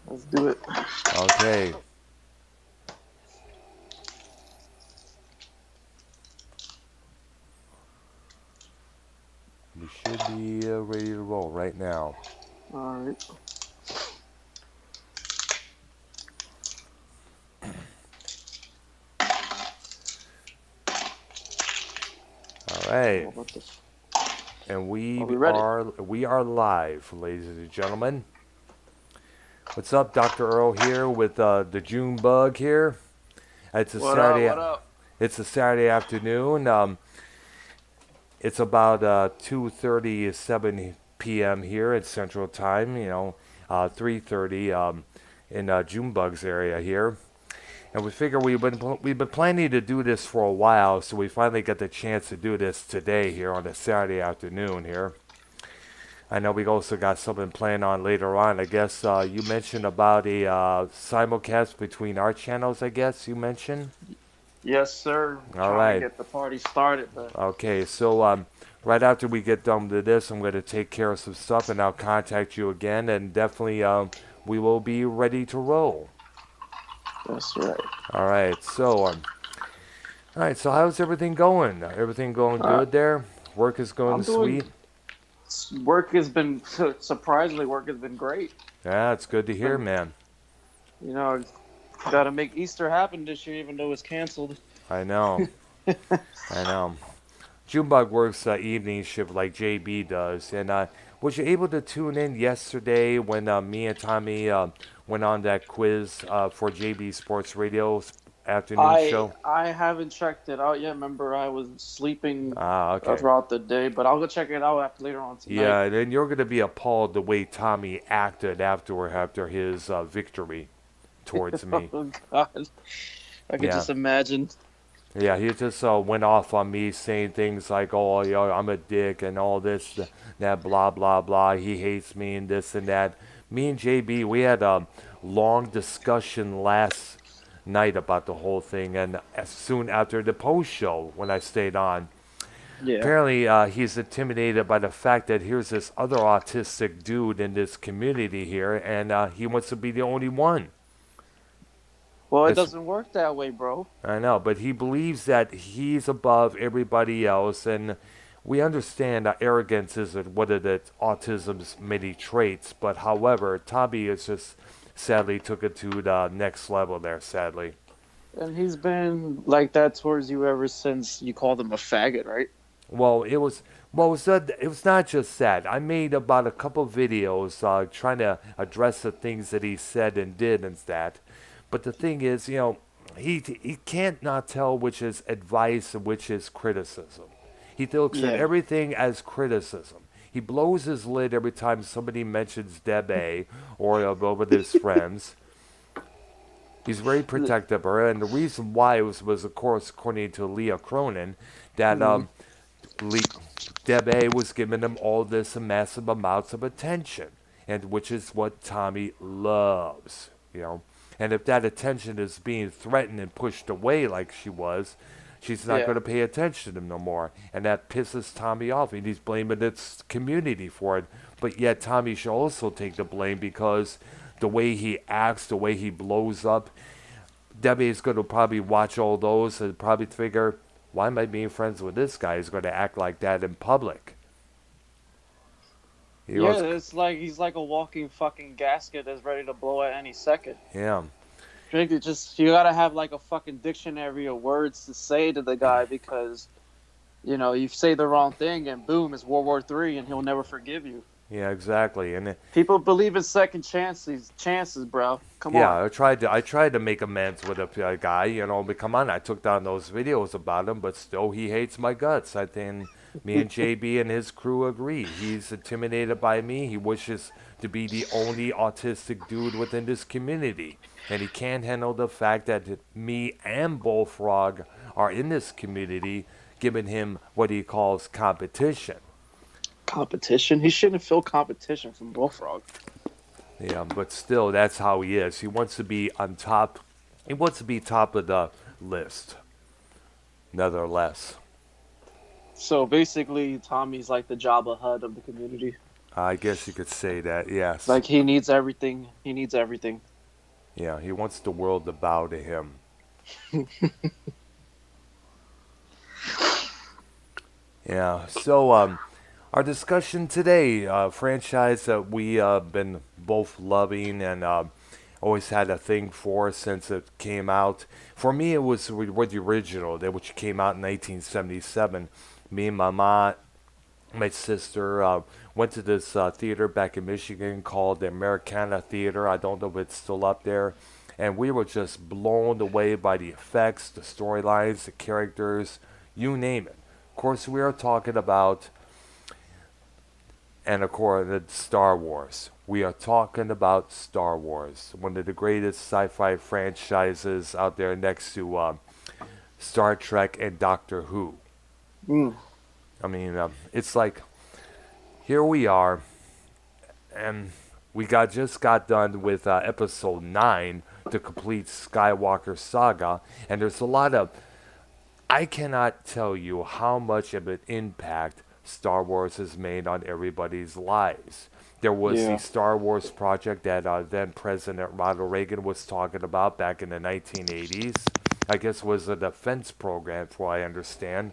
Let's do it. Okay. We should be ready to roll right now. All right. All Oh, right. what the? And Are we we ready? are we are live, ladies and gentlemen. What's up, Dr. Earl here with the June bug here. It's a What up? Saturday. What up? It's a Saturday afternoon. It's about 2:37 p.m. here at Central Time. 3:30 in Junebug's area here. And we figure we've been planning to do this for a while, so we finally got the chance to do this today here on a Saturday afternoon here. I know we also got something planned on later on. I guess you mentioned about a simulcast between our channels. I guess you mentioned. Yes, sir. All Trying to right. get the party started, but Okay. So right after we get done with this, I'm going to take care of some stuff, and I'll contact you again, and definitely we will be ready to roll. that's right. All right. All right. So how's everything going? Everything going Uh, good there? Work is going I'm doing. sweet. Work has been surprisingly. Work has been great. Yeah, it's good to It's hear, been, man. you know, got to make Easter happen this year, even though it's canceled. I know. I know. Junebug works evening shift like JB does, and was you able to tune in yesterday when me and Tommy went on that quiz for JB Sports Radio's afternoon I show? I haven't checked it out yet. Remember, I was sleeping Ah, okay. throughout the day, but I'll go check it out after later on tonight. Yeah, and you're gonna be appalled the way Tommy acted after his victory towards me. Oh God, I could Yeah. just imagine. Yeah, he just went off on me saying things like, "Oh, I'm a dick," and all this, that, blah, blah, blah. He hates me and this and that. Me and JB, we had a long discussion last night about the whole thing, and as soon after the post show, when I stayed on, Yeah. apparently he's intimidated by the fact that here's this other autistic dude in this community here, and he wants to be the only one. Well, it That's doesn't work that way, bro. I know, but he believes that he's above everybody else, and we understand that arrogance is one of the autism's many traits. But however, Tommy is just sadly took it to the next level there. Sadly, And he's been like that towards you ever since you called him a faggot, right? well, it was not just that. I made about a couple videos trying to address the things that he said and did and that. But the thing is, he can't not tell which is advice and which is criticism. He looks at Yeah. everything as criticism. He blows his lid every time somebody mentions Deb A or with his friends. He's very protective of her, and the reason why was of course, according to Leah Cronin, that Mhm. Le- Deb A was giving him all this massive amounts of attention, and which is what Tommy loves. And if that attention is being threatened and pushed away like she was, she's not Yeah. going to pay attention to him no more, and that pisses Tommy off, and he's blaming its community for it. But yet Tommy should also take the blame because the way he acts, the way he blows up, Debbie is going to probably watch all those and probably figure, why am I being friends with this guy? He's going to act like that in public. He Yeah, goes, it's like he's like a walking fucking gasket that's ready to blow at any second. yeah, Drake, it just you gotta have like a fucking dictionary of words to say to the guy because you say the wrong thing and boom, it's World War III and he'll never forgive you. yeah, exactly. And People believe in second chances, bro. Come yeah, on. I tried to make amends with a guy, but come on, I took down those videos about him, but still he hates my guts. I think me and JB and his crew agree. He's intimidated by me. He wishes to be the only autistic dude within this community, and he can't handle the fact that me and Bullfrog are in this community, giving him what he calls competition. Competition? He shouldn't feel competition from Bullfrog. Yeah, but still, that's how he is. He wants to be on top. He wants to be top of the list. Nevertheless, So basically, Tommy's like the Jabba Hutt of the community. I guess you could say that. Yes. Like he needs everything. He needs everything. Yeah, he wants the world to bow to him. Yeah. So, our discussion today, franchise that we been both loving and always had a thing for since it came out. For me, it was with the original, that which came out in 1977. Me and my mom, my sister went to this theater back in Michigan called the Americana Theater. I don't know if it's still up there. And we were just blown away by the effects, the storylines, the characters, you name it. Of course, we are talking about, and of course, Star Wars. We are talking about Star Wars, one of the greatest sci-fi franchises out there, next to Star Trek and Doctor Who. Mm. I mean, it's like here we are, and we just got done with episode 9, the complete Skywalker saga, and there's a lot of, I cannot tell you how much of an impact Star Wars has made on everybody's lives. There was the Yeah. Star Wars project that then President Ronald Reagan was talking about back in the 1980s. I guess was a defense program, for what I understand.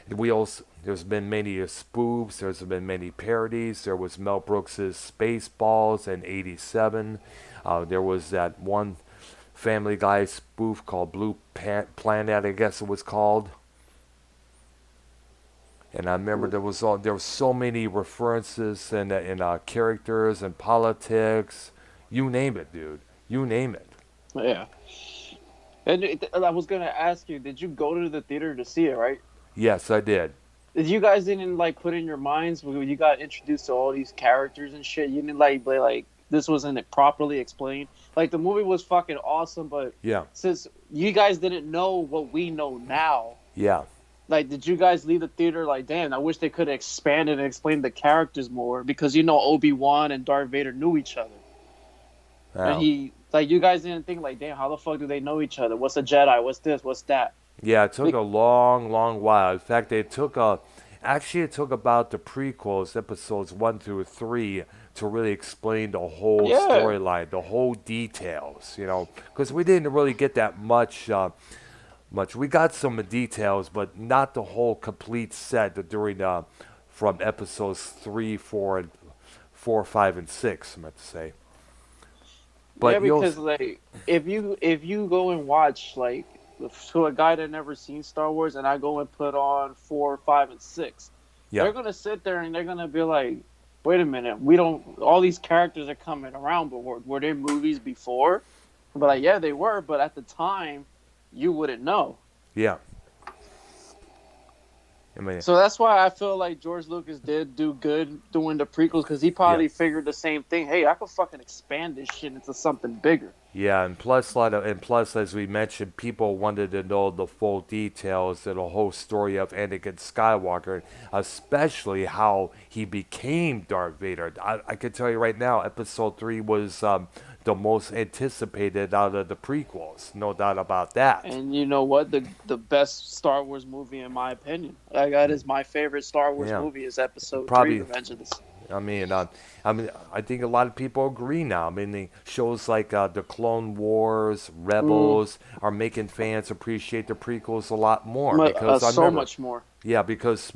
We also, there's been many spoofs. There's been many parodies. There was Mel Brooks's Spaceballs in '87. There was that one Family Guy spoof called Planet, I guess it was called. And I remember there was so many references and characters and politics. You name it, dude. You name it. Yeah. And I was gonna ask you, did you go to the theater to see it? Right? Yes, I did. Did you guys didn't like put in your minds when you got introduced to all these characters and shit? You didn't like this wasn't properly explained. Like the movie was fucking awesome, but Yeah, since you guys didn't know what we know now, yeah. like did you guys leave the theater like, damn, I wish they could have expanded and explained the characters more because Obi-Wan and Darth Vader knew each other, and Wow. he like you guys didn't think like, damn, how the fuck do they know each other? What's a Jedi? What's this? What's that? Yeah, it took Be- a long, long while. In fact, it took about the prequels, episodes 1 through 3, to really explain the whole yeah. storyline, the whole details. Because we didn't really get that much. Much. We got some details, but not the whole complete set during from episodes 3, 4, 5, and 6. I meant to say, Yeah, but you'll, because like if you go and watch like to a guy that never seen Star Wars and I go and put on 4, 5, and 6, yeah, they're gonna sit there and they're gonna be like, wait a minute, we don't all these characters are coming around, but were there movies before? But like, yeah, they were, but at the time you wouldn't know. yeah. I mean, So that's why I feel like George Lucas did do good doing the prequels because he yeah. probably figured the same thing. Hey, I could fucking expand this shit into something bigger. Yeah, and plus, as we mentioned, people wanted to know the full details of the whole story of Anakin Skywalker, especially how he became Darth Vader. I can tell you right now, Episode 3 was the most anticipated out of the prequels, no doubt about that. And you know what? The best Star Wars movie, in my opinion, like, that is my favorite Star Wars Yeah, movie, is Episode 3, probably. Revenge of the Sith. I mean, uh, I think a lot of people agree now. I mean, the shows like the Clone Wars, Mm, Rebels are making fans appreciate the prequels a lot more because I so remember, much more. yeah, because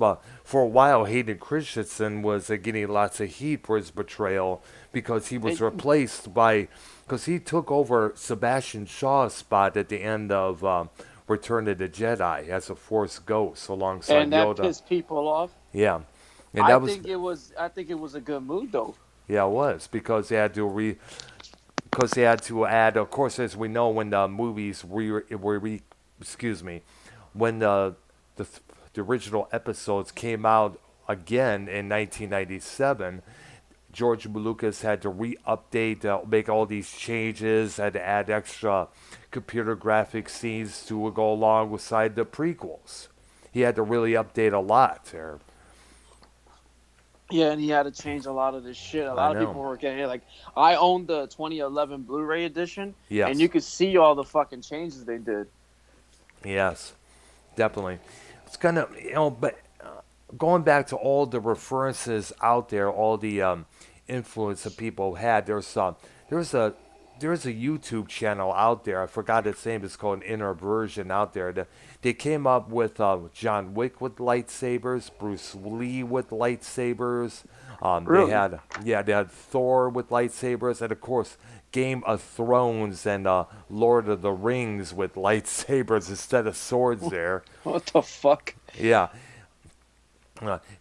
for a while Hayden Christensen was getting lots of heat for his betrayal because he was It, replaced by, because he took over Sebastian Shaw's spot at the end of Return of the Jedi as a Force Ghost alongside and that Yoda. pissed people off. Yeah, and that was, I think it was a good move though. yeah, it was because they had to add, of course, as we know, when the movies excuse me, when the the original episodes came out again in 1997, George Lucas had to re-update, make all these changes, had to add extra computer graphic scenes to go along with side the prequels. He had to really update a lot there. Yeah, and he had to change a lot of this shit. A I lot of know. people were getting it. Like, I owned the 2011 Blu-ray edition, and you Yes. could see all the fucking changes they did. Yes. Definitely. It's kind of, but going back to all the references out there, all the influence that people had. There's a there's a YouTube channel out there. I forgot its name. It's called Inner Version out there. They came up with John Wick with lightsabers, Bruce Lee with lightsabers. Really? They had Thor with lightsabers, and of course Game of Thrones and Lord of the Rings with lightsabers instead of swords. There, What the fuck? yeah.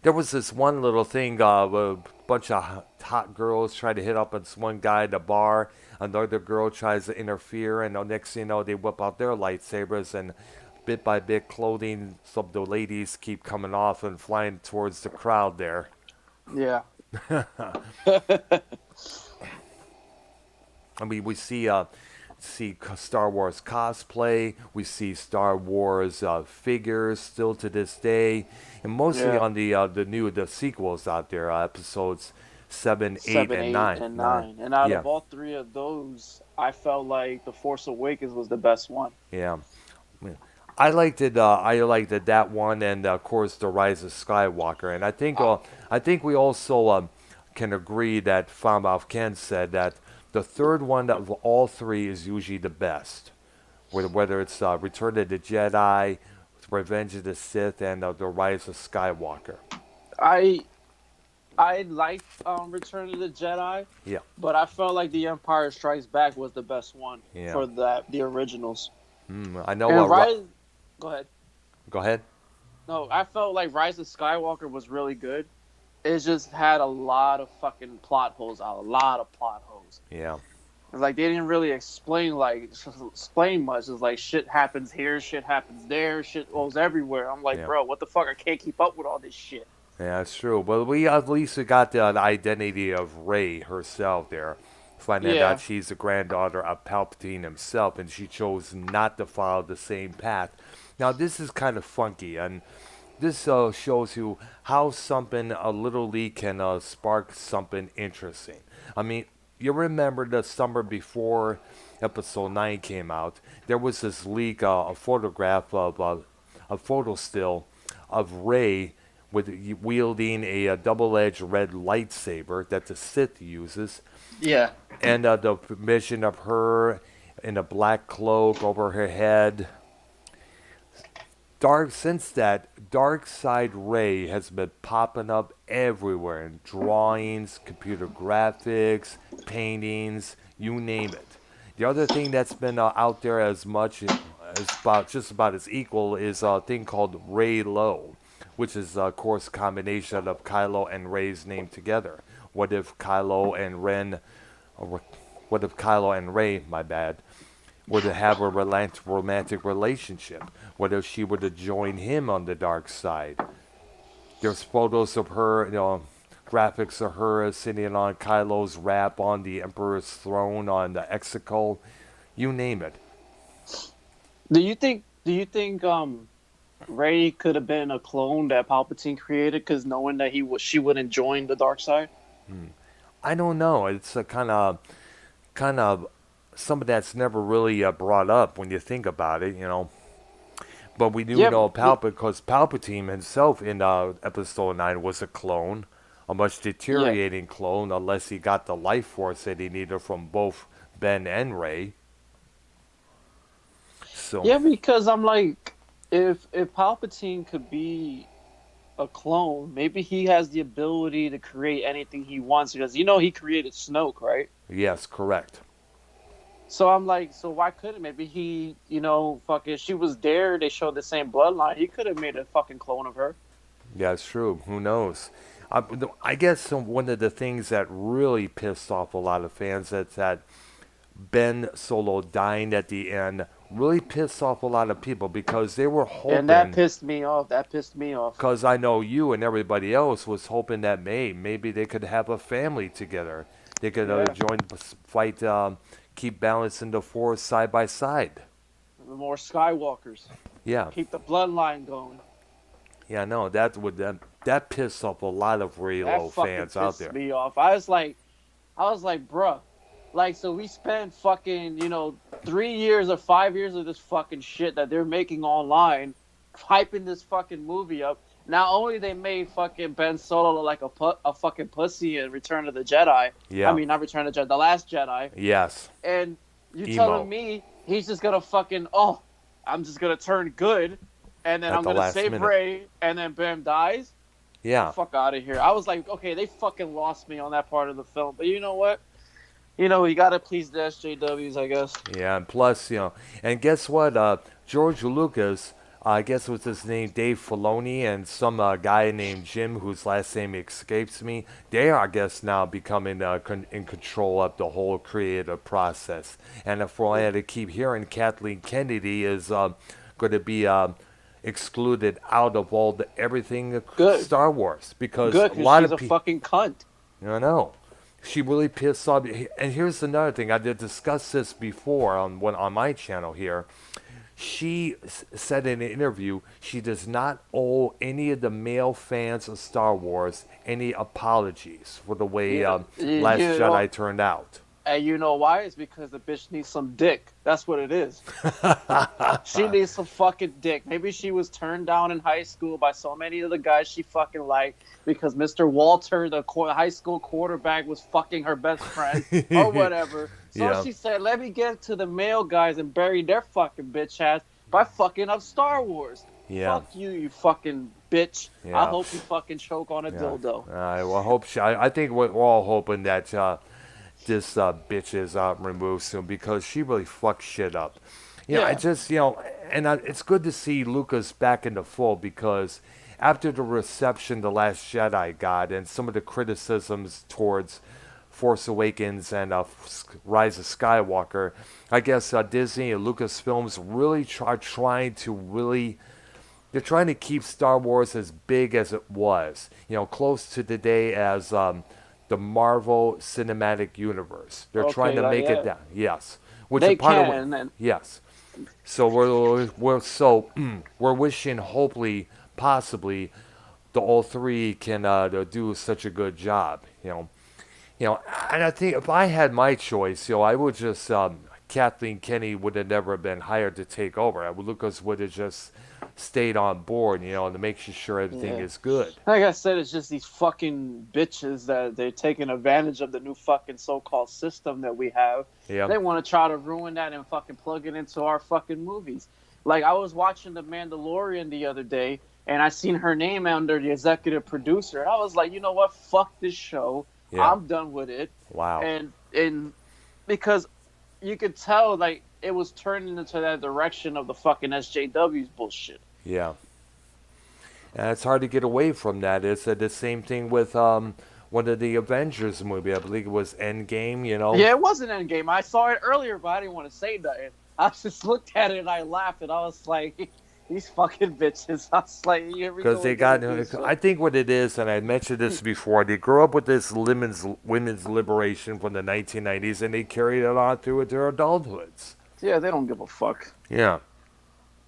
There was this one little thing. A bunch of hot girls try to hit up on this one guy at the bar. Another girl tries to interfere, and the next thing you know, they whip out their lightsabers, and bit by bit, clothing. Some of the ladies keep coming off and flying towards the crowd there. Yeah. I mean, we see Star Wars cosplay. We see Star Wars figures still to this day, and mostly Yeah. on the sequels out there, episodes 7, 8, Seven, and eight, 9. and 9. 9. And out Yeah, of all three of those, I felt like The Force Awakens was the best one. yeah. Yeah. I liked it. I liked it, that one, and of course the Rise of Skywalker. And Uh, I think we also can agree that Falmouth Ken said that the third one of all three is usually the best. Whether it's Return of the Jedi, Revenge of the Sith, and the Rise of Skywalker. I I liked Return of the Jedi, Yeah, but I felt like The Empire Strikes Back was the best one yeah. for the originals. I know. And Rise, go ahead. Go ahead. No, I felt like Rise of Skywalker was really good. It just had a lot of fucking plot holes. A lot of plot holes. Yeah, Like they didn't really explain much. It's like shit happens here, shit happens there, shit goes everywhere. I'm like, yeah. bro, what the fuck? I can't keep up with all this shit. Yeah, that's true. Well, we at least we got the identity of Rey herself there. Finding out Yeah, she's the granddaughter of Palpatine himself, and she chose not to follow the same path. Now, this is kind of funky, and this shows you how something a little leak can spark something interesting. I mean, you remember the summer before Episode 9 came out, there was this leak, a photograph of a photo still of Rey with wielding a double-edged red lightsaber that the Sith uses, yeah, and the vision of her in a black cloak over her head. Since that, dark side Ray has been popping up everywhere in drawings, computer graphics, paintings, you name it. The other thing that's been out there as much as about just about as equal is a thing called Ray Low, which is of course a combination of Kylo and Ray's name together. What if Kylo and Ren, or what if Kylo and Ray, my bad, were to have a romantic relationship? What if she were to join him on the dark side? There's photos of her, graphics of her sitting on Kylo's wrap on the Emperor's throne on the Exegol, you name it. Do you think Ray could have been a clone that Palpatine created? Because knowing that she wouldn't join the dark side. I don't know. It's a kind of something that's never really brought up when you think about it. But we do Yeah, know because Palpatine himself in Episode 9 was a clone, a much yeah, deteriorating clone, unless he got the life force that he needed from both Ben and Ray. So, yeah. Because I'm like, if Palpatine could be a clone, maybe he has the ability to create anything he wants. Because he created Snoke, right? yes, correct. So I'm like, so why couldn't maybe he, fucking, she was there. They showed the same bloodline. He could have made a fucking clone of her. Yeah, it's true. Who knows? I guess one of the things that really pissed off a lot of fans is that Ben Solo dying at the end really pissed off a lot of people because they were And that hoping. pissed me off. That pissed me off. Because I know you and everybody else was hoping that maybe they could have a family together. They could Yeah. join the fight, keep balancing the force side by side. The more Skywalkers. Yeah, Keep the bloodline going. yeah, no, that pissed off a lot of That Relo fucking fans out pissed there. me off. I was like, bruh. Like, so we spent fucking, 3 years or 5 years of this fucking shit that they're making online, hyping this fucking movie up, not only they made fucking Ben Solo look like a fucking pussy in Return of the Jedi. I Yeah. mean, not Return of the Jedi, The Last Jedi. Yes. And you telling Emo me he's just gonna fucking I'm just gonna turn good, and then at I'm the gonna last save minute. Ray, and then Bam dies. Get the Yeah. fuck out of here. I was like, okay, they fucking lost me on that part of the film. But you know what? You gotta please the SJWs, I guess. Yeah, and plus, and guess what? George Lucas, I guess was his name, Dave Filoni, and some guy named Jim, whose last name escapes me. They are, I guess, now becoming in control of the whole creative process. And if I had to keep hearing, Kathleen Kennedy is going to be excluded out of everything Good, Star Wars because good, a because lot she's of a people. fucking cunt. I know. She really pissed off. And here's another thing. I did discuss this before on my channel here. She said in an interview she does not owe any of the male fans of Star Wars any apologies for the way Yeah, Last you know, Jedi turned out. and you know why? It's because the bitch needs some dick. That's what it is. She needs some fucking dick. Maybe she was turned down in high school by so many of the guys she fucking liked because Mr. Walter, the high school quarterback, was fucking her best friend or whatever. So Yeah, she said, "Let me get to the male guys and bury their fucking bitch ass by fucking up Star Wars." yeah, Fuck you, you fucking bitch. I yeah, hope you fucking choke on a yeah. dildo. Well, I hope I think we're all hoping that this bitch is removed soon because she really fucked shit up. I Yeah. just, and it's good to see Lucas back in the fold because after the reception The Last Jedi got and some of the criticisms towards Force Awakens and Rise of Skywalker, I guess Disney and Lucasfilms really are trying to they're trying to keep Star Wars as big as it was, close to the day as the Marvel Cinematic Universe. They're trying Okay. to make it Yeah. that, yes, which is They part of what, can, and yes. So we're wishing, hopefully, possibly, the all three can do such a good job. And I think if I had my choice, I would just Kathleen Kennedy would have never been hired to take over. Lucas would have just stayed on board, to make sure everything yeah. is good. Like I said, it's just these fucking bitches that they're taking advantage of the new fucking so-called system that we have. Yeah. They want to try to ruin that and fucking plug it into our fucking movies. Like I was watching The Mandalorian the other day, and I seen her name under the executive producer, and I was like, you know what? Fuck this show. Yeah. I'm done with it. Wow. And because you could tell like it was turning into that direction of the fucking SJW's bullshit. Yeah. And it's hard to get away from that. It's the same thing with one of the Avengers movie. I believe it was Endgame. Yeah, it was an Endgame. I saw it earlier, but I didn't want to say nothing. I just looked at it and I laughed, and I was like, "These fucking bitches." I was like, "Here we Because go they again got, with this I shit." think what it is, and I mentioned this before, they grew up with this women's liberation from the 1990s, and they carried it on through their adulthoods. Yeah, they don't give a fuck. Yeah.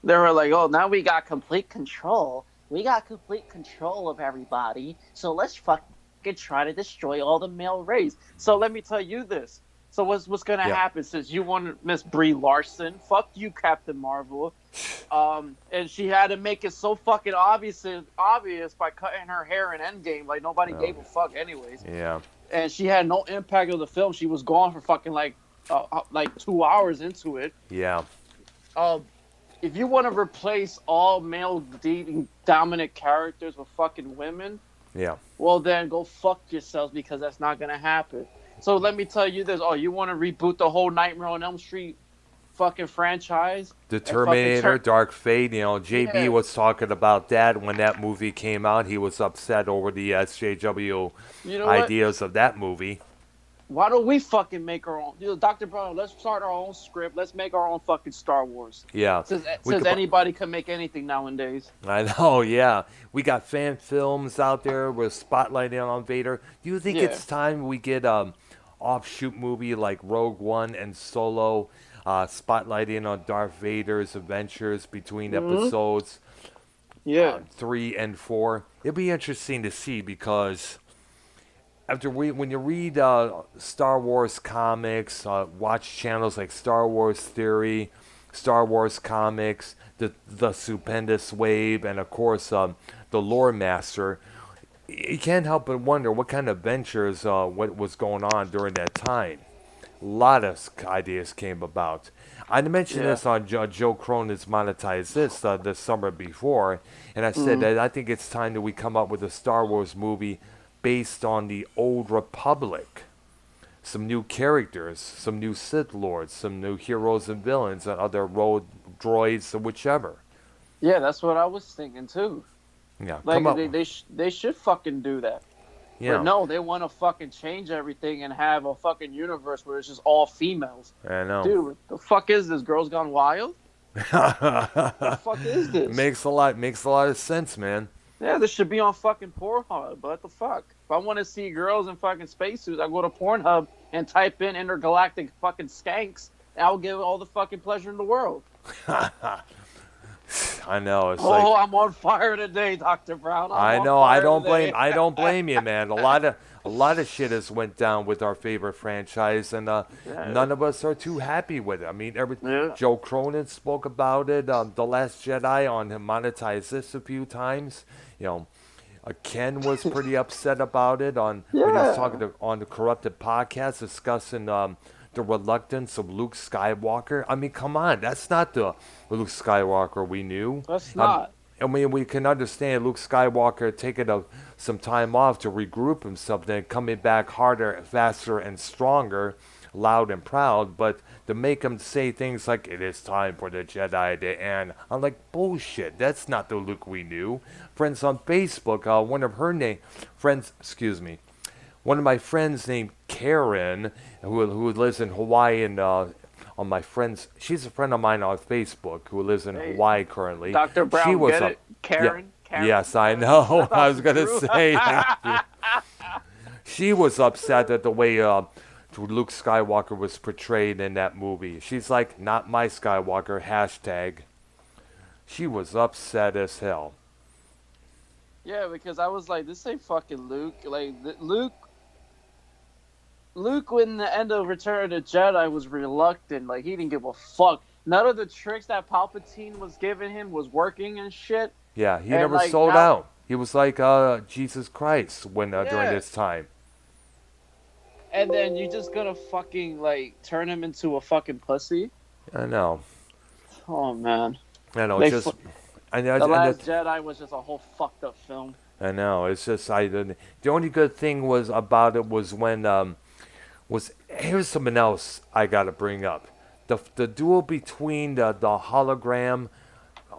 They were like, "Oh, now we got complete control. We got complete control of everybody. So let's fucking try to destroy all the male race." So let me tell you this. So what's gonna Yeah. happen since you want Miss Brie Larson? Fuck you, Captain Marvel. And she had to make it so fucking obvious by cutting her hair in Endgame. Like nobody Oh, gave a fuck, anyways. yeah. And she had no impact of the film. She was gone for fucking like 2 hours into it. Yeah. Um, if you want to replace all male dominant characters with fucking women, Yeah. well then go fuck yourselves because that's not gonna happen. So let me tell you this: oh, you want to reboot the whole Nightmare on Elm Street fucking franchise? The And fucking Terminator, Dark Fate, JB yeah, was talking about that when that movie came out. He was upset over the SJW you know what? ideas of that movie. Why don't we fucking make our own? Dr. Brown, let's start our own script. Let's make our own fucking Star Wars. Yeah. We Since could, anybody can make anything nowadays. I know, yeah. We got fan films out there with spotlighting on Vader. Do you think Yeah. it's time we get offshoot movie like Rogue One and Solo, spotlighting on Darth Vader's adventures between Hmm. episodes Yeah. 3 and 4? It'd be interesting to see because when you read Star Wars comics, watch channels like Star Wars Theory, Star Wars Comics, the stupendous wave, and of course the lore master. You can't help but wonder what kind of ventures, what was going on during that time. A lot of ideas came about. I mentioned Yeah. this on Joe Cronin's Monetize This summer before, and I said Mm. that I think it's time that we come up with a Star Wars movie based on the old Republic. Some new characters, some new Sith Lords, some new heroes and villains, and other road droids, or whichever. Yeah, that's what I was thinking too. Yeah, Like come up. they should fucking do that. But Yeah, no, they want to fucking change everything and have a fucking universe where it's just all females. I know. Dude, the fuck is this? Girls Gone Wild? The fuck is this? Makes a lot of sense, man. Yeah, this should be on fucking Pornhub. But what the fuck? If I want to see girls in fucking spacesuits, I go to Pornhub and type in intergalactic fucking skanks. And I'll give all the fucking pleasure in the world. I know. It's Oh, like I'm on fire today, Dr. Brown. I'm I on know. I fire don't today. blame. I don't blame you, man. A lot of shit has went down with our favorite franchise, and Yeah. none of us are too happy with it. I mean, Yeah. Joe Cronin spoke about it. The Last Jedi on him monetized this a few times. You know, Ken was pretty upset about it on when he was Yeah. talking on the Corrupted podcast discussing the reluctance of Luke Skywalker. I mean, come on, that's not the Luke Skywalker we knew. That's Um, not. I mean, we can understand Luke Skywalker taking some time off to regroup himself, then coming back harder, faster, and stronger, loud and proud. But to make him say things like "It is time for the Jedi to end," I'm like, bullshit. That's not the Luke we knew. Friends on Facebook, one of her friends, excuse me, one of my friends named Karen, who lives in Hawaii, and on my friends, she's a friend of mine on Facebook who lives in Hey, Hawaii currently. Dr. Brown, She was get up. it? Karen? Karen? Yes, I know. I was gonna Drew. say that. She was upset at the way Luke Skywalker was portrayed in that movie. She's like, "Not my Skywalker." Hashtag. She was upset as hell. Yeah, because I was like, this ain't fucking Luke. Like, Luke, in the end of Return of the Jedi, was reluctant. Like, he didn't give a fuck. None of the tricks that Palpatine was giving him was working and shit. Yeah, he And, never like, sold now- out. He was like Jesus Christ when during Yeah. this time. And then you just gonna fucking, like, turn him into a fucking pussy? I know. Oh, man. I know. They It's just. I know. The and Last it- Jedi was just a whole fucked up film. I know. It's just I didn't. The only good thing was about it was when was here's something else I gotta bring up. The duel between the hologram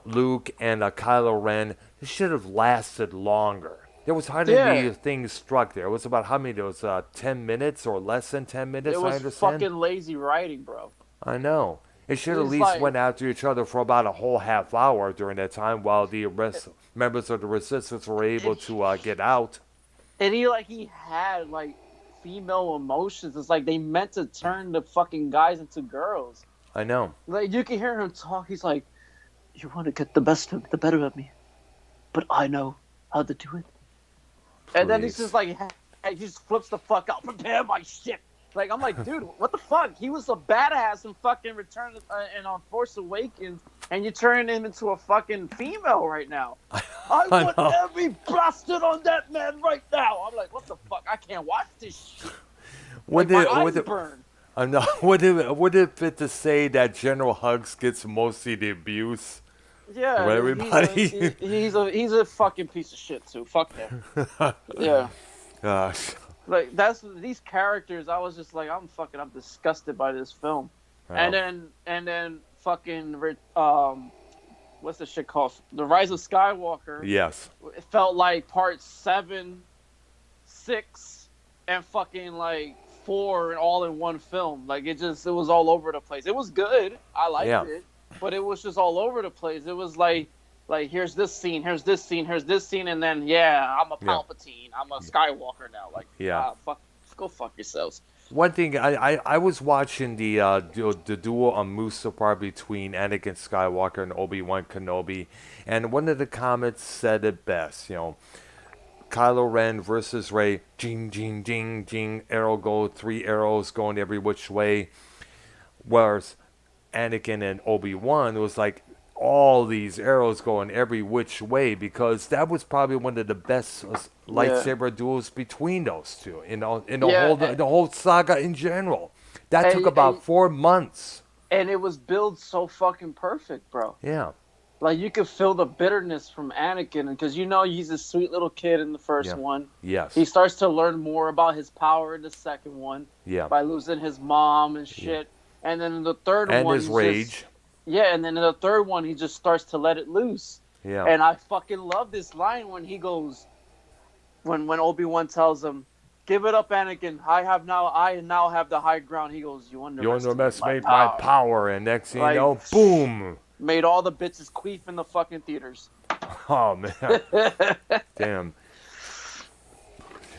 Luke and Kylo Ren should have lasted longer. There was hardly any Yeah. things struck there. It was about how many? There was 10 minutes or less than 10 minutes. It I was understand. fucking lazy writing, bro. I know. It should at It's least like- went after each other for about a whole half hour during that time while the rest members of the resistance were able to get out. And he had, like, female emotions. It's like they meant to turn the fucking guys into girls. I know. Like, you can hear him talk. He's like, "You want to get the better of me, but I know how to do it." And then he's Please. just like, he just flips the fuck out. Prepare my shit. Like, I'm like, dude, what the fuck? He was a badass in fucking Return and on Force Awakens, and you're turning him into a fucking female right now. I want know. every bastard on that man right now. I'm like, what the fuck? I can't watch this shit. Would Like, it, my would eyes it, burn. no, would it fit to say that General Hux gets most of the abuse? Yeah, Well, everybody- he's a fucking piece of shit too. Fuck him. Yeah, Gosh. like these characters. I was just like, I'm disgusted by this film. And then fucking what's the shit called? The Rise of Skywalker. Yes. It felt like part 7, 6, and fucking like 4 and all in one film. Like it was all over the place. It was good. I liked Yeah. it, but it was just all over the place. It was like here's this scene, here's this scene, here's this scene, and then I'm a Yeah. Palpatine, I'm a Skywalker now. Like Yeah. go fuck yourselves. One thing I was watching the duel on Mustafar between Anakin Skywalker and Obi-Wan Kenobi, and one of the comments said it best. Kylo Ren versus Rey, jing jing jing jing, arrow go 3 arrows going every which way. Whereas Anakin and Obi-Wan was like all these arrows going every which way because that was probably one of the best Yeah, lightsaber duels between those two in yeah, the whole saga in general. That took and, about 4 months. and it was built so fucking perfect, bro. Yeah, Like you could feel the bitterness from Anakin because he's a sweet little kid in the first yeah, one. He yes, starts to learn more about his power in the second one yeah, by losing his mom and yeah. shit. And then in the third And one, his he's just rage. yeah. And then in the third one, he just starts to let it loose. Yeah, And I fucking love this line when he goes when Obi-Wan tells him, "Give it up, Anakin. I now have the high ground." He goes, "You you underestimate my underestimate my power." power, and next thing you Like know, boom. made all the bitches queef in the fucking theaters. Oh man, damn.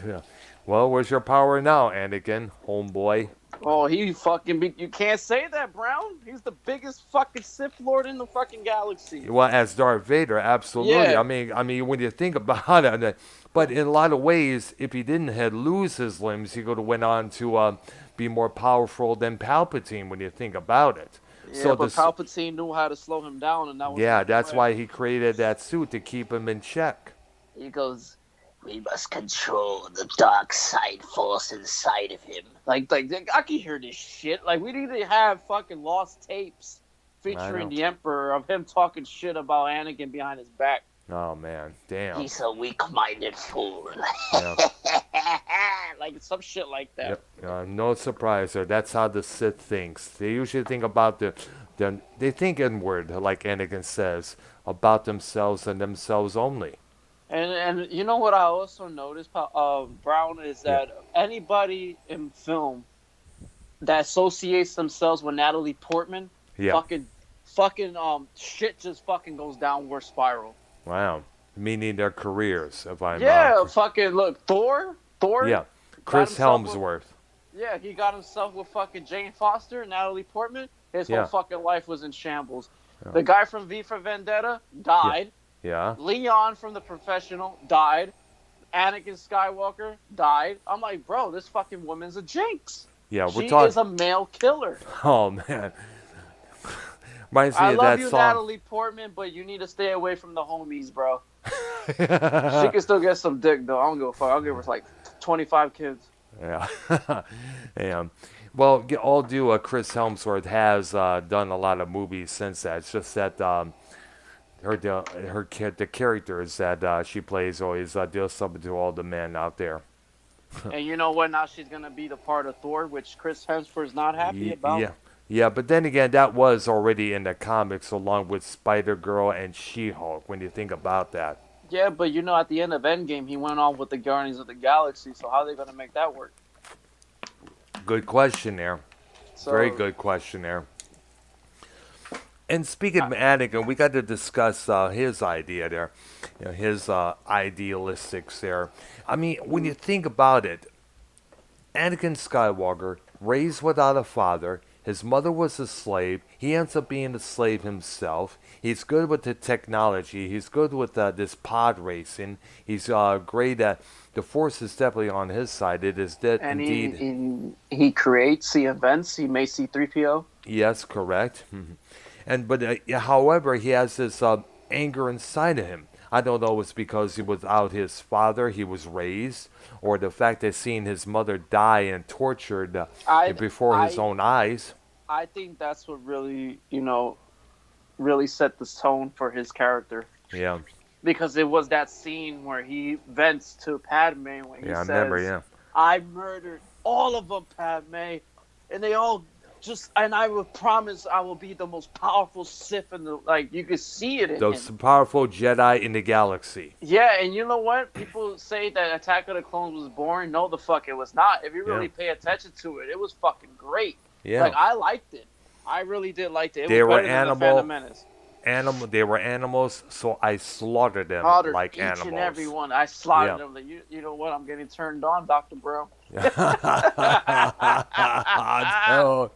Yeah. Well, where's your power now, Anakin, homeboy? Oh, he fucking you can't say that, Brown. He's the biggest fucking Sith Lord in the fucking galaxy. Well, as Darth Vader, absolutely. Yeah, I mean, when you think about it, but in a lot of ways, if he didn't had lose his limbs, he could have went on to be more powerful than Palpatine. When you think about it, yeah, so but this, Palpatine knew how to slow him down, and that was the yeah, that's plan. why he created that suit to keep him in check. He goes, "We must control the dark side force inside of him." Like I can hear this shit. Like we need to have fucking lost tapes I featuring know. the Emperor of him talking shit about Anakin behind his back. Oh man, damn. He's a weak-minded fool. Yeah. Like some shit like that. Yep. No surprise there. That's how the Sith thinks. They usually think about they think inward, like Anakin says, about themselves and themselves only. And you know what I also noticed, Brown, is Yeah. that anybody in film that associates themselves with Natalie Portman, Yeah. fucking shit just fucking goes downward spiral. Wow. Meaning their careers, if I'm Yeah, fucking look, Thor. yeah. Got Chris himself with, Helmsworth. yeah, he got himself with fucking Jane Foster, Natalie Portman. His Yeah. whole fucking life was in shambles. Yeah. The guy from V for Vendetta died. Yeah. Leon from The Professional died. Anakin Skywalker died. I'm like, bro, this fucking woman's a jinx. Yeah, we're She talking. is a male killer. Oh man. Reminds me I of love that you, song. Natalie Portman, but you need to stay away from the homies, bro. She can still get some dick, though. I don't give a fuck. I'll give her like 25 kids. Yeah. Yeah. Well, all due, Chris Helmsworth has done a lot of movies since that. It's just that the characters that she plays always deals something to all the men out there. And you know what? Now she's going to be the part of Thor, which Chris Hemsworth's not happy about. Yeah. Yeah, but then again, that was already in the comics along with Spider-Girl and She-Hulk, when you think about that. Yeah, but at the end of Endgame, he went on with the Guardians of the Galaxy, so how are they going to make that work? Good question there. So, Very good question there. And speaking of Anakin, we got to discuss his idea there, his idealistics there. I mean, when you think about it, Anakin Skywalker, raised without a father, his mother was a slave. He ends up being a slave himself. He's good with the technology. He's good with this pod racing. He's great at the Force is definitely on his side. It is that and indeed. he creates, he invents, he makes C-3PO. Yes, correct. However, he has this anger inside of him. I don't know if it's because he was without his father, he was raised, or the fact that seeing his mother die and tortured before his own eyes. I think that's what really, really set the tone for his character. Yeah. Because it was that scene where he vents to Padme when he says, I remember, yeah. I murdered all of them, Padme, and they all and I will promise I will be the most powerful Sith in the, you can see it in Those him. powerful Jedi in the galaxy. Yeah, and you know what? People say that Attack of the Clones was boring. No, the fuck it was not. If you really pay attention to it, it was fucking great. Yeah. I liked it. I really did like it. They was were better than the Phantom Menace. They were animals, so I slaughtered them like each animals. and every one. I slaughtered them. Like, you know what? I'm getting turned on, Dr. Bro. No.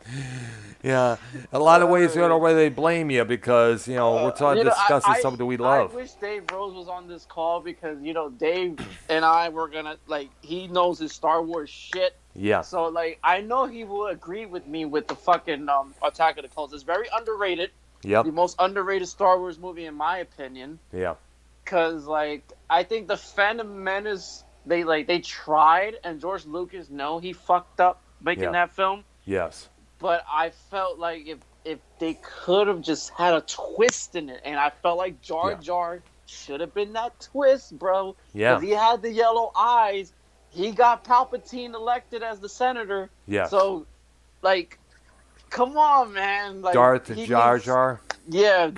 Yeah, a lot of ways, where they blame you because, we're discussing something we love. I wish Dave Rose was on this call because, Dave and I were going to, he knows his Star Wars shit. Yeah. So, I know he will agree with me with the fucking Attack of the Clones. It's very underrated. Yep. The most underrated Star Wars movie, in my opinion. Yeah. Because like I think the Phantom Menace, they tried, and George Lucas, no, he fucked up making Yeah. that film. Yes. But I felt like if they could have just had a twist in it, and I felt like Jar Yeah. Jar should have been that twist, bro, because Yeah. he had the yellow eyes. He got Palpatine elected as the senator, Yes. so like, come on, man, like Darth he Jar needs, Jar. yeah.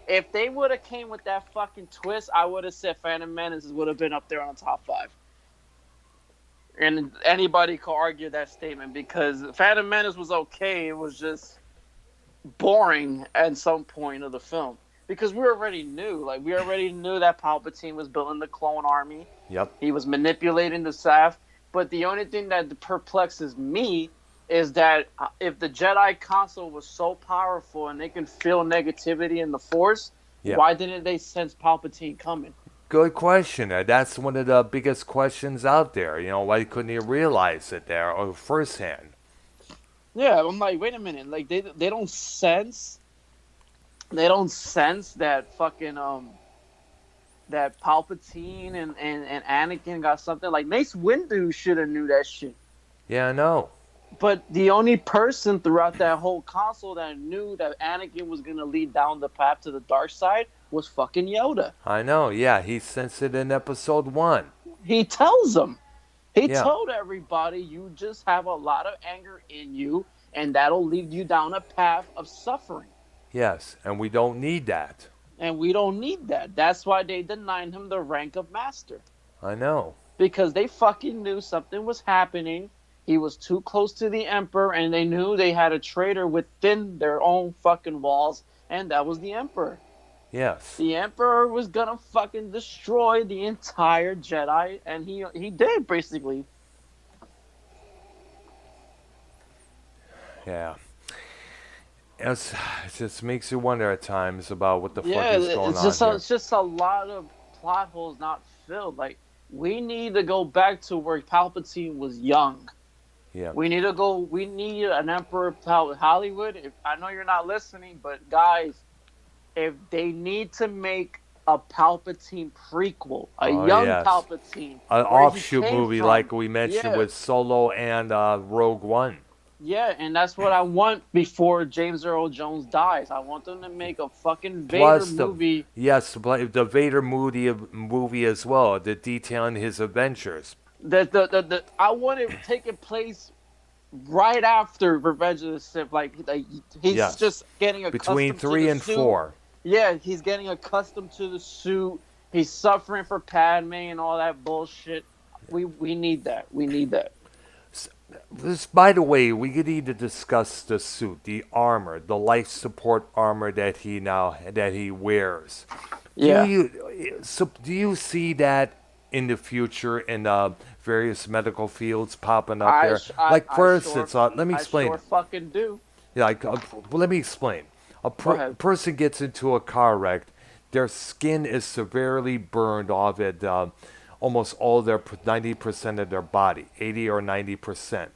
If they would have came with that fucking twist, I would have said Phantom Menace would have been up there on the top 5. And anybody could argue that statement because Phantom Menace was okay. It was just boring at some point of the film because we already knew that Palpatine was building the clone army. Yep. He was manipulating the Sith. But the only thing that perplexes me is that if the Jedi Council was so powerful and they can feel negativity in the Force, Yeah. why didn't they sense Palpatine coming? Good question. That's one of the biggest questions out there. Why couldn't you realize it there or firsthand? Yeah, I'm like, wait a minute, like they don't sense that fucking that Palpatine and Anakin got something. Like Mace Windu should have knew that shit. Yeah, I know. But the only person throughout that whole console that knew that Anakin was gonna lead down the path to the dark side was fucking Yoda. I know. Yeah, he sensed it in episode 1. He tells them. He Yeah. told everybody, you just have a lot of anger in you, and that'll lead you down a path of suffering. Yes, and we don't need that. And we don't need that. That's why they denied him the rank of master. I know. Because they fucking knew something was happening. He was too close to the Emperor, and they knew they had a traitor within their own fucking walls, and that was the Emperor. Yes. The Emperor was gonna fucking destroy the entire Jedi, and he did, basically. Yeah. It just makes you wonder at times about what the fuck Yeah, is going it's on here. it's just a lot of plot holes not filled. Like, we need to go back to where Palpatine was young. Yeah. We need an Emperor Hollywood. I know you're not listening, but guys, if they need to make a Palpatine prequel, a young yes. Palpatine, An where he offshoot came movie from, like we mentioned yeah, with Solo and Rogue One. yeah, and that's what I want before James Earl Jones dies. I want them to make a fucking Vader Plus movie. yes, the Vader movie as well, the detailing his adventures. I want it taking place right after Revenge of the Sith. Like he's Yes. just getting Between accustomed 3 to the and suit. 4. Yeah, he's getting accustomed to the suit. He's suffering for Padme and all that bullshit. We need that. We need that. By the way, we need to discuss the suit, the armor, the life support armor that he wears. Yeah. Do you see that in the future in various medical fields popping up there? For instance, let me explain. I sure fucking do. Yeah, let me explain. A Go ahead. person gets into a car wreck, their skin is severely burned off at almost all their 90% of their body, 80 or 90%.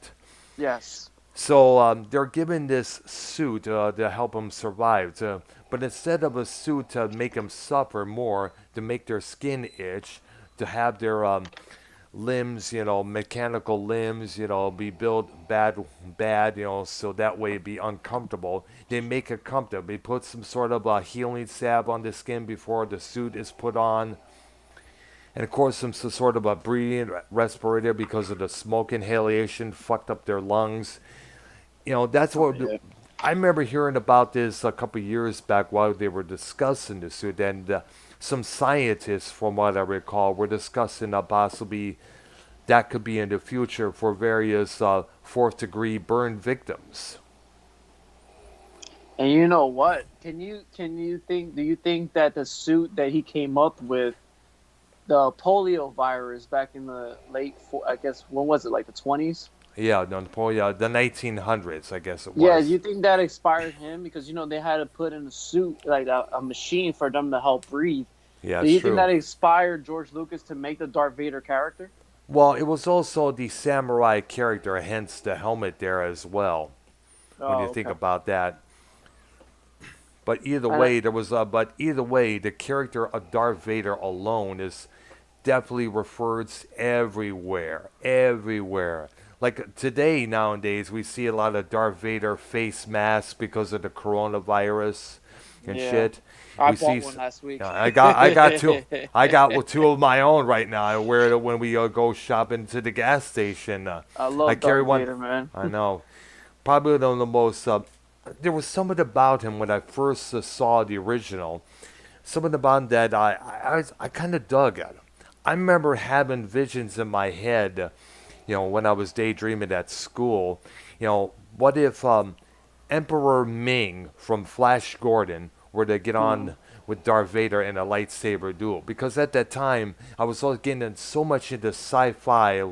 Yes. So they're given this suit to help them survive. But instead of a suit to make them suffer more, to make their skin itch, to have their limbs, mechanical limbs, be built bad, so that way it'd be uncomfortable. They make it comfortable. They put some sort of a healing salve on the skin before the suit is put on. And of course, some sort of a breathing respirator because of the smoke inhalation fucked up their lungs. That's what. Yeah. I remember hearing about this a couple of years back while they were discussing the suit, and some scientists, from what I recall, were discussing possibly that could be in the future for various fourth-degree burn victims. And you know what? Do you think that the suit that he came up with, the polio virus back in the I guess, when was it, like the 20s? Yeah, the 1900s, I guess it was. Yeah, you think that expired him? Because, they had to put in a suit, like a machine for them to help breathe. Yeah, Do you true. think that inspired George Lucas to make the Darth Vader character? Well, it was also the samurai character, hence the helmet there as well. When you think about that. But either And way, the character of Darth Vader alone is definitely referred everywhere, everywhere. Like today, nowadays, we see a lot of Darth Vader face masks because of the coronavirus and yeah, shit. I We see. bought one last week. I got two. I got two of my own right now. I wear it when we go shopping to the gas station. I I love carry Darth one. Vader, man. I know. Probably one of the most. There was something about him when I first saw the original. Something about him that I kind of dug at him. I remember having visions in my head, when I was daydreaming at school. What if Emperor Ming from Flash Gordon were to get Hmm. on with Darth Vader in a lightsaber duel? Because at that time, I was getting so much into sci-fi.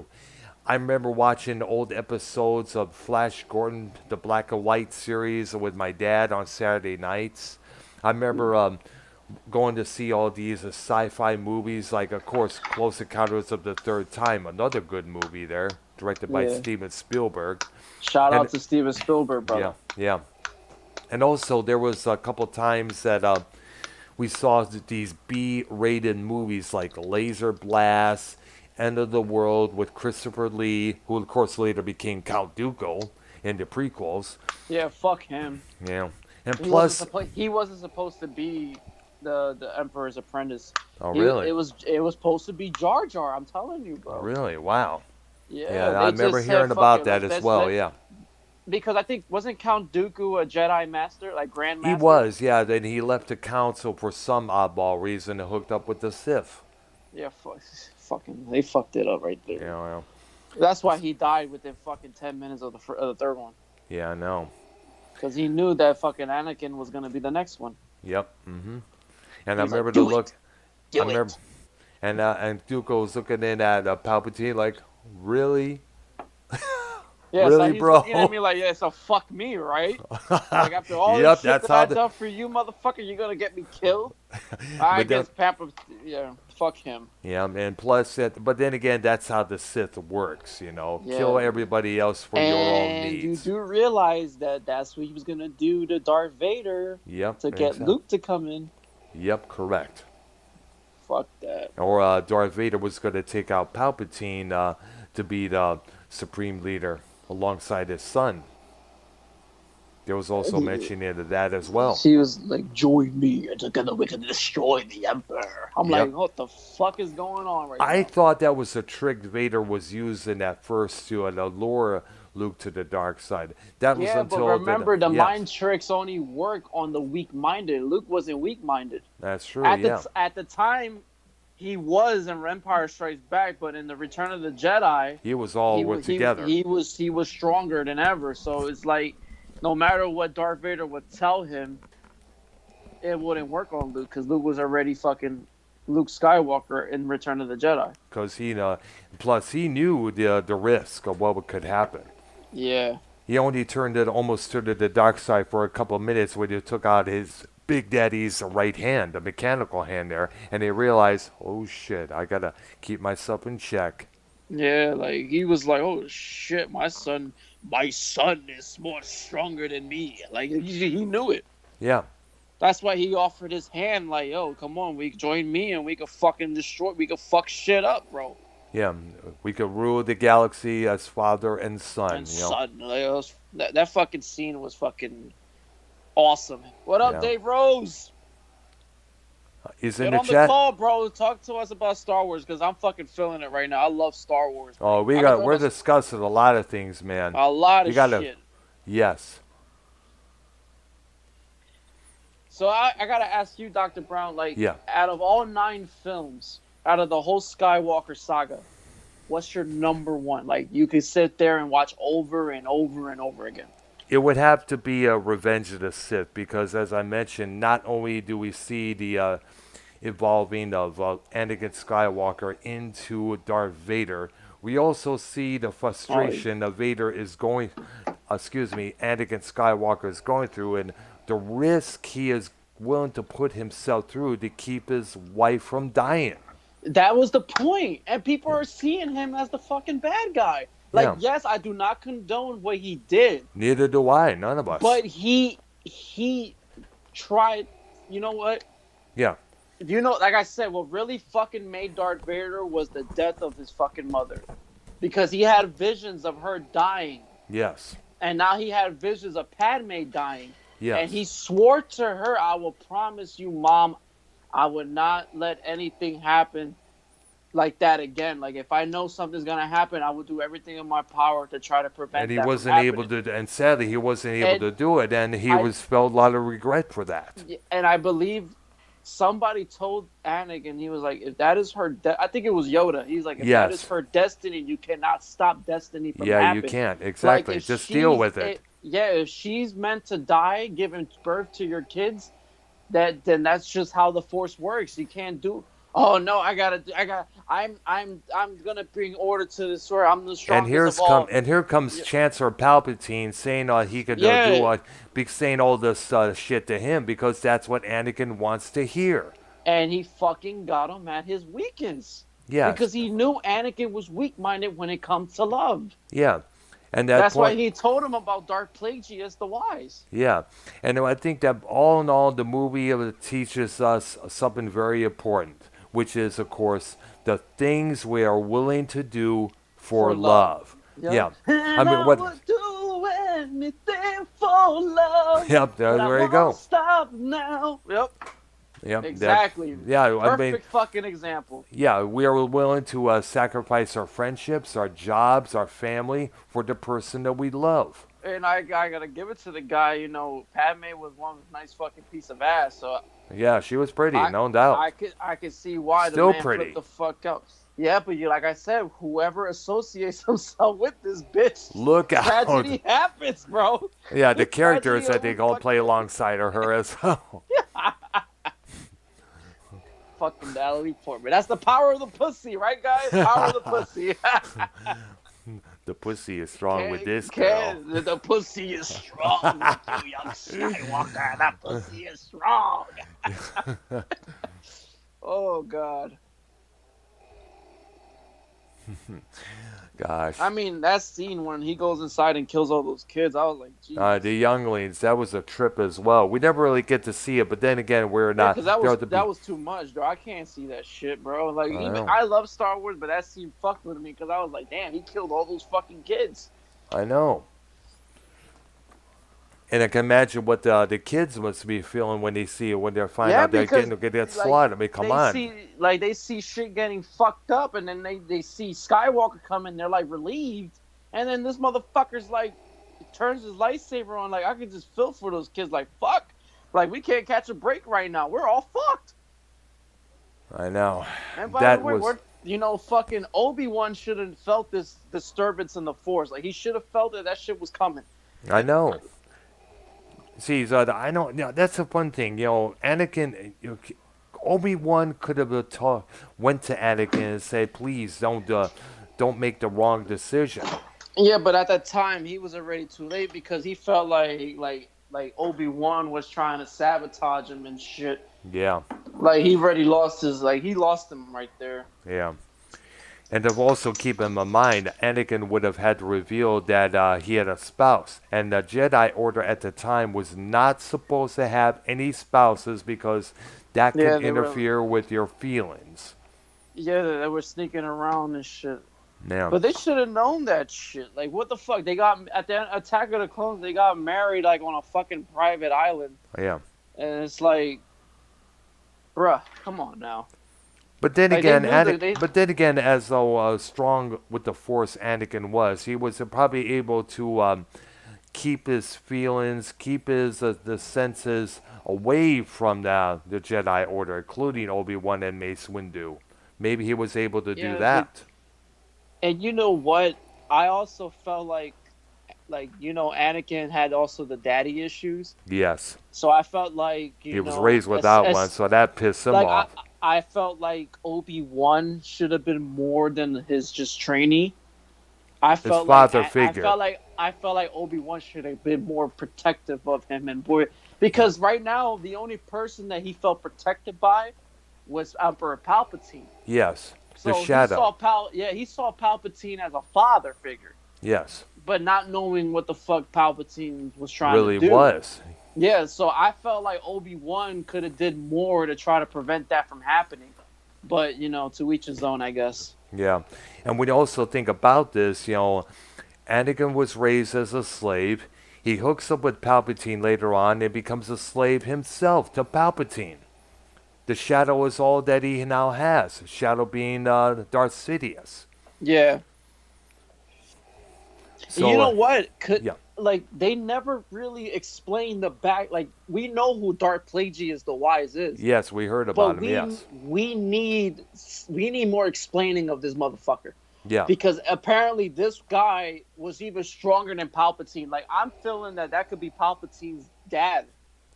I remember watching old episodes of Flash Gordon, the black and white series, with my dad on Saturday nights. I remember going to see all these sci-fi movies, like of course Close Encounters of the Third Time, another good movie there, directed by Yeah. Steven Spielberg. Shout out And to Steven Spielberg, yeah, brother. yeah. And also there was a couple times that we saw these B-rated movies like Laser Blast, End of the World with Christopher Lee, who of course later became Count Dooku in the prequels. Yeah, fuck him. Yeah. And He wasn't plus, supposed. He wasn't supposed to be the Emperor's apprentice. oh He really? it was supposed to be Jar Jar. I'm telling you, Oh bro. really? Wow. Yeah, Yeah, I they remember just said hearing fuck about it. that Like as that's well. let Yeah. because I think wasn't Count Dooku a Jedi Master, like Grand He Master? was, yeah. Then he left the council for some oddball reason and hooked up with the Sith. Yeah, fucking they fucked it up right there. Yeah, well, That's why he died within fucking 10 minutes of the third one, yeah, I know. because he knew that fucking Anakin was gonna be the next one. Yep. And I He's like, remember the do look. it, I do remember, it. and Dooku was looking in at Palpatine like, really, Yeah, so really, he's looking at bro? me like, yeah, so fuck me, right? Like after all this Yep, shit that's that how I the. done for you, motherfucker, you're gonna get me killed? I But then, guess Papa, yeah, fuck him. yeah, and plus, but then again, that's how the Sith works. Kill Yeah, everybody else for your own and you needs. do realize that that's what he was gonna do to Darth Vader Yep, to get exactly. Luke to come in. Yep, correct. Fuck that. Or Darth Vader was going to take out Palpatine to be the supreme leader alongside his son. There was also mention of that as well. She was like, "Join me, and together we can destroy the Emperor." I'm like, Yep. "What the fuck is going on right I now?" thought that was a trick Vader was using at first to allure Luke to the dark side. That was Yeah, but until remember, the yes, mind tricks only work on the weak-minded. Luke wasn't weak-minded that's true. at Yeah, at the time. He was in Empire Strikes Back, but in the Return of the Jedi, he was all together. he was stronger than ever. So it's like, no matter what Darth Vader would tell him, it wouldn't work on Luke because Luke was already fucking Luke Skywalker in Return of the Jedi. Because plus he knew the risk of what could happen. Yeah. He only almost turned to the dark side for a couple of minutes when he took out his Big Daddy's right hand, the mechanical hand there, and he realized, oh shit, I gotta keep myself in check. Yeah, like he was like, "Oh shit, my son is more stronger than me." Like he knew it. Yeah, That's why he offered his hand. Like, "Yo, come on, we join me and we could fucking we could fuck shit up, bro." yeah, we could rule the galaxy as father and son. And son, like, that fucking scene was fucking awesome. What up, Yeah. Dave Rose? He's in Get the on the chat. call, bro. Talk to us about Star Wars because I'm fucking feeling it right now. I love Star Wars. Man. Oh, we're discussing a lot of things, man. a lot You of gotta, shit. yes, So I gotta ask you, Dr. Brown, like, yeah. out of all 9 films, out of the whole Skywalker saga, what's your number one? Like, you could sit there and watch over and over and over again. It would have to be a Revenge of the Sith because, as I mentioned, not only do we see the evolving of Anakin Skywalker into Darth Vader, we also see the frustration that Vader is going, Anakin Skywalker is going through, and the risk he is willing to put himself through to keep his wife from dying. That was the point, and people are seeing him as the fucking bad guy. Like, Yeah. yes, I do not condone what he did, Neither do I. None of us. but tried. You know what? Yeah. You know, like I said, what really fucking made Darth Vader was the death of his fucking mother, because he had visions of her dying, Yes. and now he had visions of Padme dying, and he Yes. swore to her, "I will promise you, Mom, I would not let anything happen like that again. Like if I know something's gonna happen, I will do everything in my power to try to And prevent he that from wasn't able happening." to, and sadly, he wasn't able And to do it, and he I was felt a lot of regret for that. and I believe somebody told Anakin, he was like, if that is her, I think it was Yoda. He's like, if that is Yes. her destiny, you cannot stop destiny from Yeah, you happening. can't. Like Exactly. if Just deal with it. yeah, if she's meant to die, giving birth to your kids, then that's just how the Force works. You can't do. Oh no, I'm gonna bring order to this world. I'm the strongest of all. And here comes Yeah, Chancellor Palpatine saying he could yeah, be saying all this shit to him because that's what Anakin wants to hear. and he fucking got him at his weakness Yes. because he knew Anakin was weak-minded when it comes to love. Yeah. And that That's why point, he told him about Darth Plagueis the Wise. yeah. And I think that all in all, the movie teaches us something very important, which is, of course, the things we are willing to do for For love. love. Yep. Yeah. I And mean, I what? would do anything for love, Yep. but I There you won't go. stop now. Yep. Yep. Exactly. Yeah. I mean, Perfect fucking example. yeah, we are willing to sacrifice our friendships, our jobs, our family for the person that we love. And I gotta give it to the guy. You know, Padme was one nice fucking piece of ass. So Yeah, she was pretty, I no doubt. I could see why the Still man flipped pretty. the fuck out. Yeah, but you like I said, whoever associates himself with this bitch, Look out. tragedy happens, bro. Yeah, the characters, Tragedy I of a think, all play fucking alongside of her as well. fucking Natalie Portman. That's the power of the pussy, right, guys? Power of the pussy. The pussy is strong with this girl. The pussy is strong with you, young Skywalker. That pussy is strong. Oh God. Gosh. I mean, that scene when he goes inside and kills all those kids, I was like, Jesus. The younglings, that was a trip as well. We never really get to see it, but then again, we're Yeah, not. because that There was to that be, was too much, bro. I can't see that shit, bro. Like, I even know. I love Star Wars, but that scene fucked with me because I was like, damn, he killed all those fucking kids. I know. And I can imagine what the kids must be feeling when they see it, when they find Yeah, out they're because getting like slaughtered. I mean, come on. they see shit getting fucked up, and then they see Skywalker coming, they're like relieved, and then this motherfucker's like turns his lightsaber on, like I could just feel for those kids, like fuck, like we can't catch a break right now, we're all fucked. I know. And by That the way, was. fucking Obi-Wan should have felt this disturbance in the Force, like he should have felt that shit was coming. I know. See, so I know. That's a fun thing. Anakin, Obi-Wan could have went to Anakin and said, "Please don't make the wrong decision." Yeah, but at that time he was already too late because he felt like Obi-Wan was trying to sabotage him and shit. Yeah, Like he already lost he lost him right there. yeah. And to also keep in mind, Anakin would have had to reveal that he had a spouse, and the Jedi Order at the time was not supposed to have any spouses because that Yeah, can interfere with your feelings. they were sneaking around and shit. Yeah, But they should have known that shit. Like what the fuck? They got at the Attack of the Clones. They got married like on a fucking private island, yeah. and it's like, bruh, come on now. But then Like, again, they as though strong with the Force Anakin was, he was probably able to keep his feelings, keep his the senses away from the Jedi Order, including Obi-Wan and Mace Windu. Maybe he was able to do yeah, that. and you know what? I also felt like Anakin had also the daddy issues. Yes, So I felt like he was raised without one, so that pissed him like off. I felt like Obi-Wan should have been more than his just trainee. I felt father figure. I felt like Obi-Wan should have been more protective of him and boy, because right now the only person that he felt protected by was Emperor Palpatine. Yes, the So shadow. he saw Palpatine as a father figure, Yes, but not knowing what the fuck Palpatine was trying really to do. was. Yeah, so I felt like Obi-Wan could have did more to try to prevent that from happening. But, to each his own, I guess. Yeah. And we also think about this, Anakin was raised as a slave. He hooks up with Palpatine later on and becomes a slave himself to Palpatine. The Shadow is all that he now has. Shadow being Darth Sidious. Yeah. And you So, know what? yeah. They never really explained the back. Like, we know who Darth Plagueis the Wise is, Yes, we heard about but him, we yes. we need we need more explaining of this motherfucker, Yeah. because apparently this guy was even stronger than Palpatine. Like, I'm feeling that could be Palpatine's dad,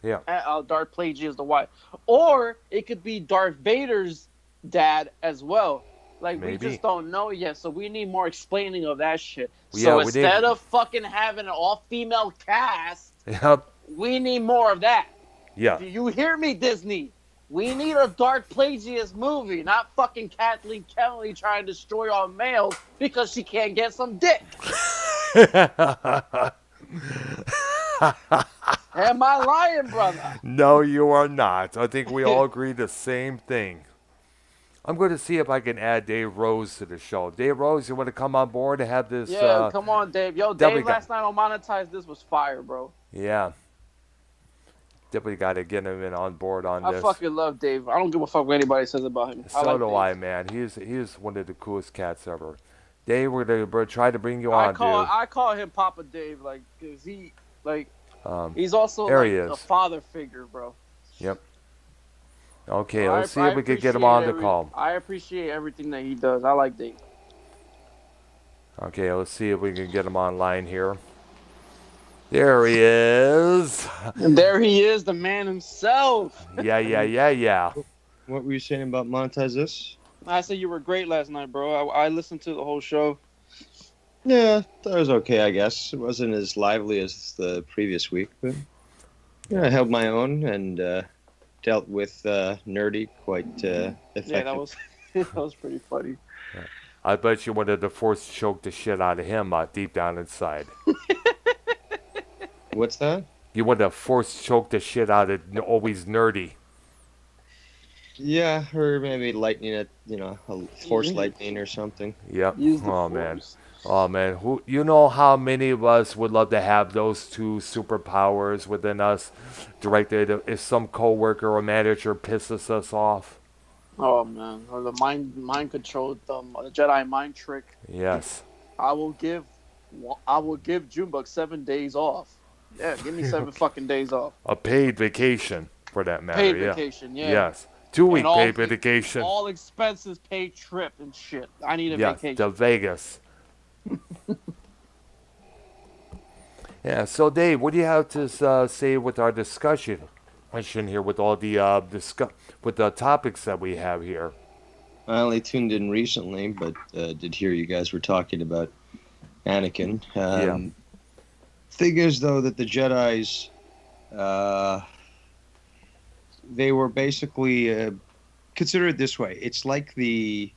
Yeah. Darth Plagueis the Wise, or it could be Darth Vader's dad as well. Like, we Maybe. just don't know yet, so we need more explaining of that shit. Yeah, So we need. instead of fucking having an all-female cast, Yep. we need more of that. Yeah. Do you hear me, Disney? We need a Darth Plagueis movie, not fucking Kathleen Kennedy trying to destroy all males because she can't get some dick. Am I lying, brother? No, you are not. I think we all agree the same thing. I'm going to see if I can add Dave Rose to the show. Dave Rose, you want to come on board and have this? Yeah, come on, Dave. Yo, Definitely Dave got. last night on Monetize This was fire, bro. Yeah, definitely got to get him in on board on I this. fucking love Dave. I don't give a fuck what anybody says about him. I So like do Dave. I, man. He's one of the coolest cats ever. Dave, we're try to bring you I on, call dude. I call him Papa Dave, like, cause like Um, he's also there like he a is. father figure, bro. Yep. Okay, I, let's see I if we can get him on the call. I appreciate everything that he does. I like Dave. Okay, let's see if we can get him online here. There he is. And there he is, the man himself. Yeah. What were you saying about monetize this? I said you were great last night, bro. I listened to the whole show. Yeah, that was okay, I guess. It wasn't as lively as the previous week, but yeah, I held my own and dealt with nerdy quite effectively. Yeah, that was pretty funny. I bet you wanted to force choke the shit out of him deep down inside. What's that? You want to force choke the shit out of always nerdy. Yeah, or maybe lightning it, a force lightning or something. Yep. Use the Oh man. force. Oh man. Who? You know how many of us would love to have those two superpowers within us, directed if some coworker or manager pisses us off. Oh man, or the mind control, the Jedi mind trick. Yes. I will give Junebug 7 days off. Yeah, give me 7 fucking days off. A paid vacation, for that matter. Paid Yeah. vacation, yeah. Yes. 2-week And all- paid vacation. All expenses paid trip and shit. I need a Yes. vacation. To Vegas. Yeah. So Dave, what do you have to say with our discussion here with all the with the topics that we have here? I only tuned in recently, but did hear you guys were talking about Anakin. Yeah. Thing is, though, that the Jedi's, they were basically consider it this way: it's like the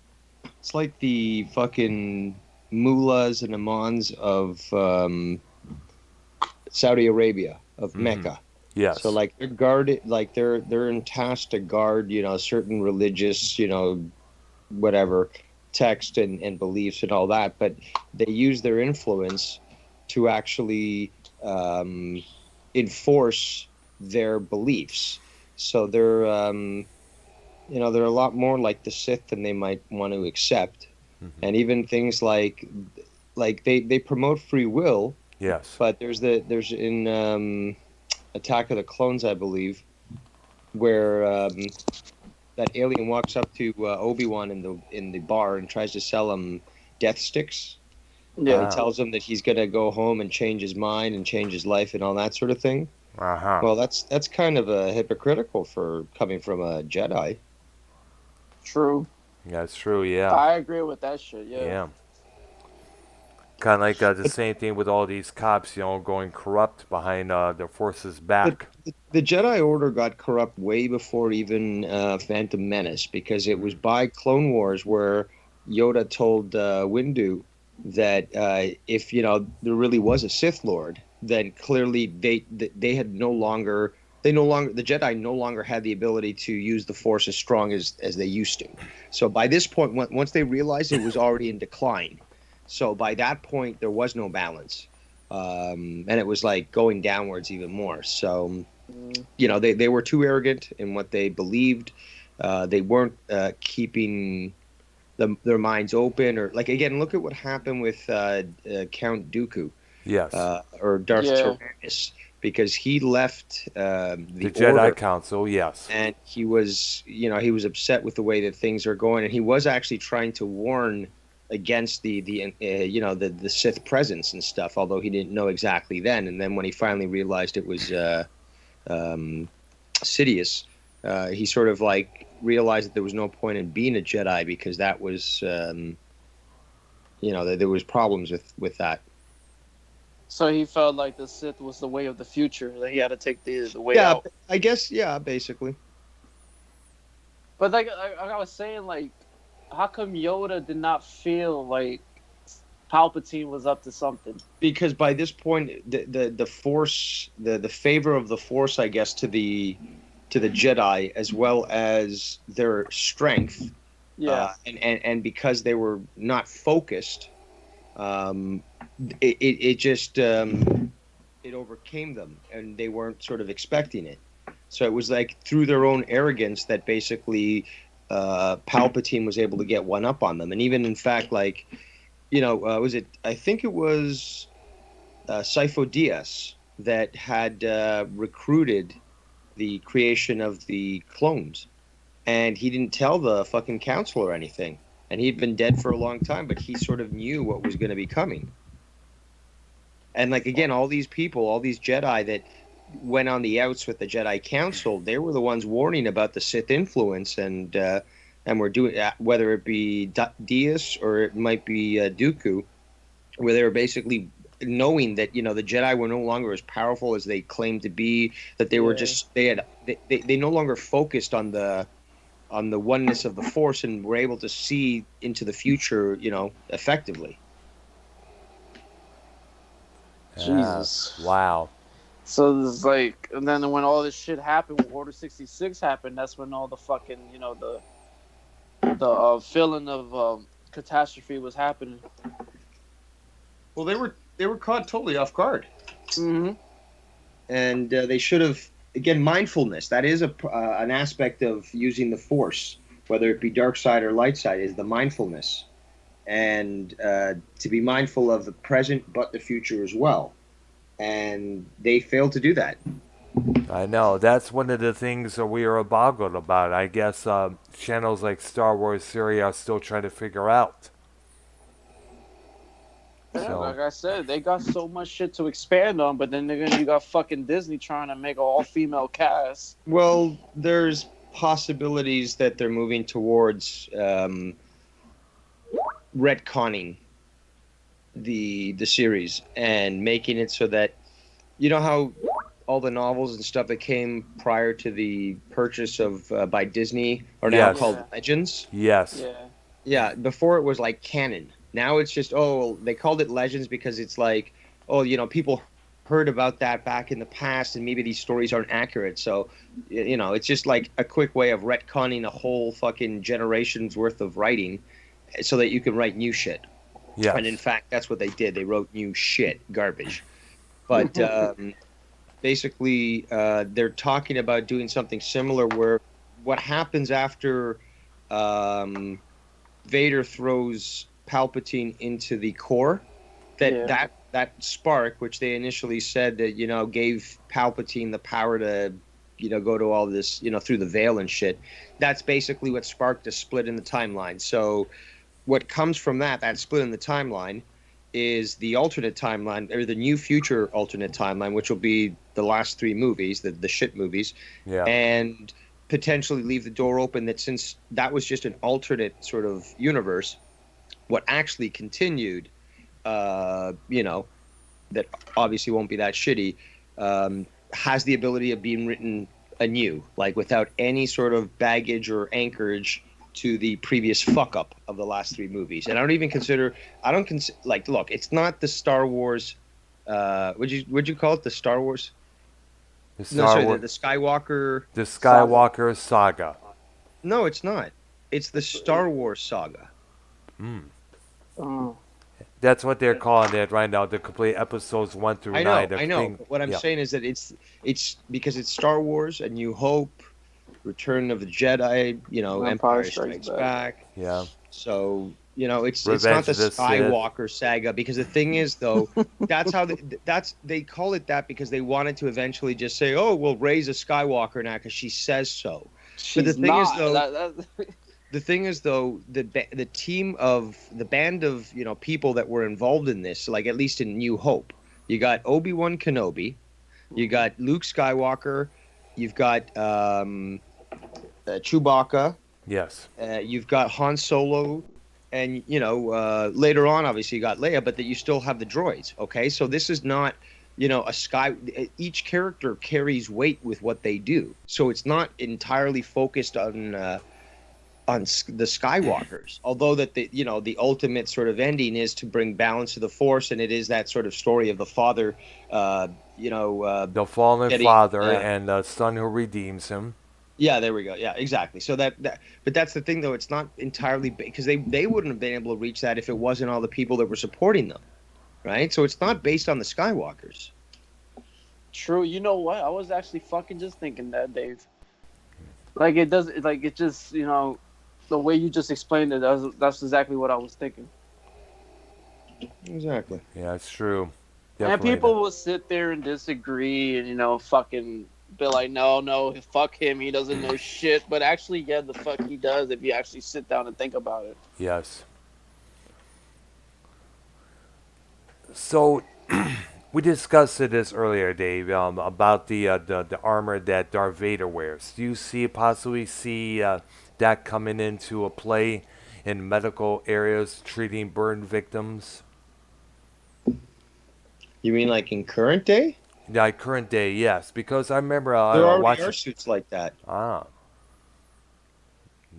fucking mullahs and imams of Saudi Arabia, of Mecca. Yes. So like they're guarded, like they're tasked to guard, certain religious, whatever text and beliefs and all that, but they use their influence to actually enforce their beliefs. So they're they're a lot more like the Sith than they might want to accept. And even things like they promote free will. Yes. But there's in Attack of the Clones, I believe, where that alien walks up to Obi-Wan in the bar and tries to sell him death sticks. Yeah. And he tells him that he's gonna go home and change his mind and change his life and all that sort of thing. Uh-huh. Well, that's kind of hypocritical for coming from a Jedi. True. That's true. Yeah. I agree with that shit. Yeah. Yeah. Kind of like the same thing with all these cops, going corrupt behind their forces' back. The Jedi Order got corrupt way before even Phantom Menace, because it was by Clone Wars where Yoda told Windu that if there really was a Sith Lord, then clearly they had no longer they no longer the Jedi no longer had the ability to use the Force as strong as they used to. So by this point, once they realized it was already in decline, so by that point there was no balance, and it was like going downwards even more. So they were too arrogant in what they believed. They weren't keeping their minds open, or like again, look at what happened with Count Dooku. Yes. Or Darth Yeah. Tyrannus, because he left The the Jedi Order, Council, yes. and he was upset with the way that things are going, and he was actually trying to warn against the Sith presence and stuff, although he didn't know exactly then. And then when he finally realized it was Sidious, he sort of like realized that there was no point in being a Jedi, because that was that there was problems with that. So he felt like the Sith was the way of the future. That he had to take the way Yeah, out. I guess. Yeah, basically. But like I was saying, like, how come Yoda did not feel like Palpatine was up to something? Because by this point, the Force, the favor of the Force, I guess, to the Jedi, as well as their strength, Yeah. and because they were not focused, it just it overcame them, and they weren't sort of expecting it. So it was like through their own arrogance that basically Palpatine was able to get one up on them. And even in fact, like, was it? I think it was Sifo Dyas that had recruited the creation of the clones, and he didn't tell the fucking council or anything. And he'd been dead for a long time, but he sort of knew what was going to be coming. And like again, all these people, all these Jedi that went on the outs with the Jedi Council, they were the ones warning about the Sith influence, and were doing, whether it be Diaz or it might be Dooku, where they were basically knowing that the Jedi were no longer as powerful as they claimed to be, that they were just they no longer focused on the oneness of the Force, and were able to see into the future, effectively. Jesus. Wow. So it's like, and then when all this shit happened, when Order 66 happened, that's when all the fucking, the feeling of catastrophe was happening. Well, they were caught totally off guard, Mm-hmm. and they should have, again, mindfulness. That is an aspect of using the Force, whether it be dark side or light side, is the mindfulness, and to be mindful of the present but the future as well. And they failed to do that. I know. That's one of the things that we are boggled about. I guess channels like Star Wars Syria are still trying to figure out. Yeah, So- like I said, they got so much shit to expand on, but then you got fucking Disney trying to make an all-female cast. Well, there's possibilities that they're moving towards retconning the series and making it so that, how all the novels and stuff that came prior to the purchase of by Disney are now Yes. called Yeah. Legends. Yes. Yeah. Yeah, before it was like canon. Now it's just, they called it Legends because it's like, people heard about that back in the past, and maybe these stories aren't accurate. So, it's just like a quick way of retconning a whole fucking generation's worth of writing so that you can write new shit. Yes. And in fact, that's what they did. They wrote new shit, garbage. But basically, they're talking about doing something similar where what happens after Vader throws Palpatine into the core, that spark, which they initially said that, gave Palpatine the power to, go to all this, through the veil and shit. That's basically what sparked a split in the timeline. So what comes from that split in the timeline is the alternate timeline, or the new future alternate timeline, which will be the last three movies, the shit movies, Yeah. and potentially leave the door open that since that was just an alternate sort of universe, what actually continued, that obviously won't be that shitty, has the ability of being written anew, like without any sort of baggage or anchorage to the previous fuck up of the last three movies. And I don't consider, look, it's not the Star Wars would you call it the Star Wars? The No, Star sorry, Wars, the Skywalker. the Skywalker saga. No, it's not. It's the Star Wars saga. Mm. Oh. That's what they're calling it right now. The complete episodes 1 through 9. The I know. thing, But what I'm yeah, saying is that it's because it's Star Wars, A New Hope, Return of the Jedi, Empire Empire Strikes Strikes Back. yeah. So it's not Revenge the of the Sith. Skywalker saga, because the thing is though, that's how they call it that because they wanted to eventually just say, oh, we'll raise a Skywalker now because she says so. But the She's thing is not. though, the team of the band of people that were involved in this, like at least in New Hope, you got Obi-Wan Kenobi, you got Luke Skywalker, you've got Chewbacca, Yes. you've got Han Solo, and later on obviously you got Leia, but that you still have the droids. Okay, so this is not a sky. Each character carries weight with what they do, so it's not entirely focused on the Skywalkers. Although that the ultimate sort of ending is to bring balance to the Force, and it is that sort of story of the father, The fallen getting, father and the son who redeems him. yeah, there we go. Yeah, exactly. So but that's the thing though. It's not entirely because they wouldn't have been able to reach that if it wasn't all the people that were supporting them, right? So it's not based on the Skywalkers. True. You know what? I was actually fucking just thinking that, Dave. Like it does. Like it just the way you just explained it. That's exactly what I was thinking. Exactly. Yeah, it's true. And Definitely. people will sit there and disagree and fucking be like, no, fuck him. He doesn't know shit. But actually, yeah, the fuck he does if you actually sit down and think about it. Yes. So, we discussed this earlier, Dave, about the armor that Darth Vader wears. Do you possibly see that coming into a play in medical areas treating burn victims? You mean like in current day? Yeah, current day, yes. Because I remember There already watching. are suits like that. Ah,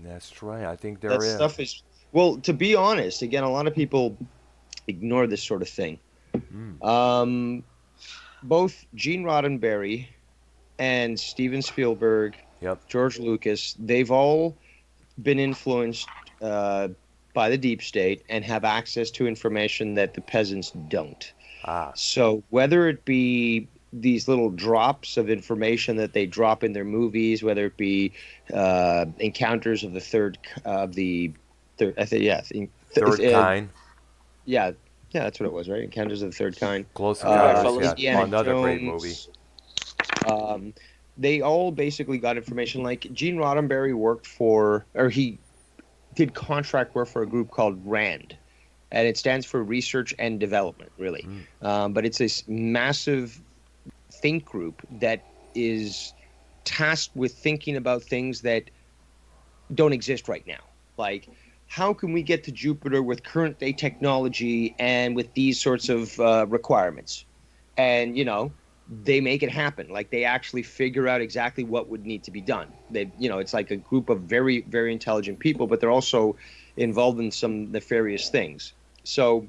that's right. I think there That is. stuff is, well, to be honest, again, a lot of people ignore this sort of thing. Both Gene Roddenberry and Steven Spielberg, Yep. George Lucas, they've all been influenced by the deep state and have access to information that the peasants don't. Ah, So whether it be these little drops of information that they drop in their movies, whether it be encounters of the third I think third kind. yeah, that's what it was, right? Encounters of the Third Kind. Close Alright, Encounters, fellas. yeah. Indiana Another great Jones. movie. They all basically got information. Like Gene Roddenberry he did contract work for a group called RAND, and it stands for Research and Development, really. But it's this massive think group that is tasked with thinking about things that don't exist right now. Like, how can we get to Jupiter with current day technology and with these sorts of requirements? And, they make it happen. Like, they actually figure out exactly what would need to be done. It's like a group of very, very intelligent people, but they're also involved in some nefarious things. So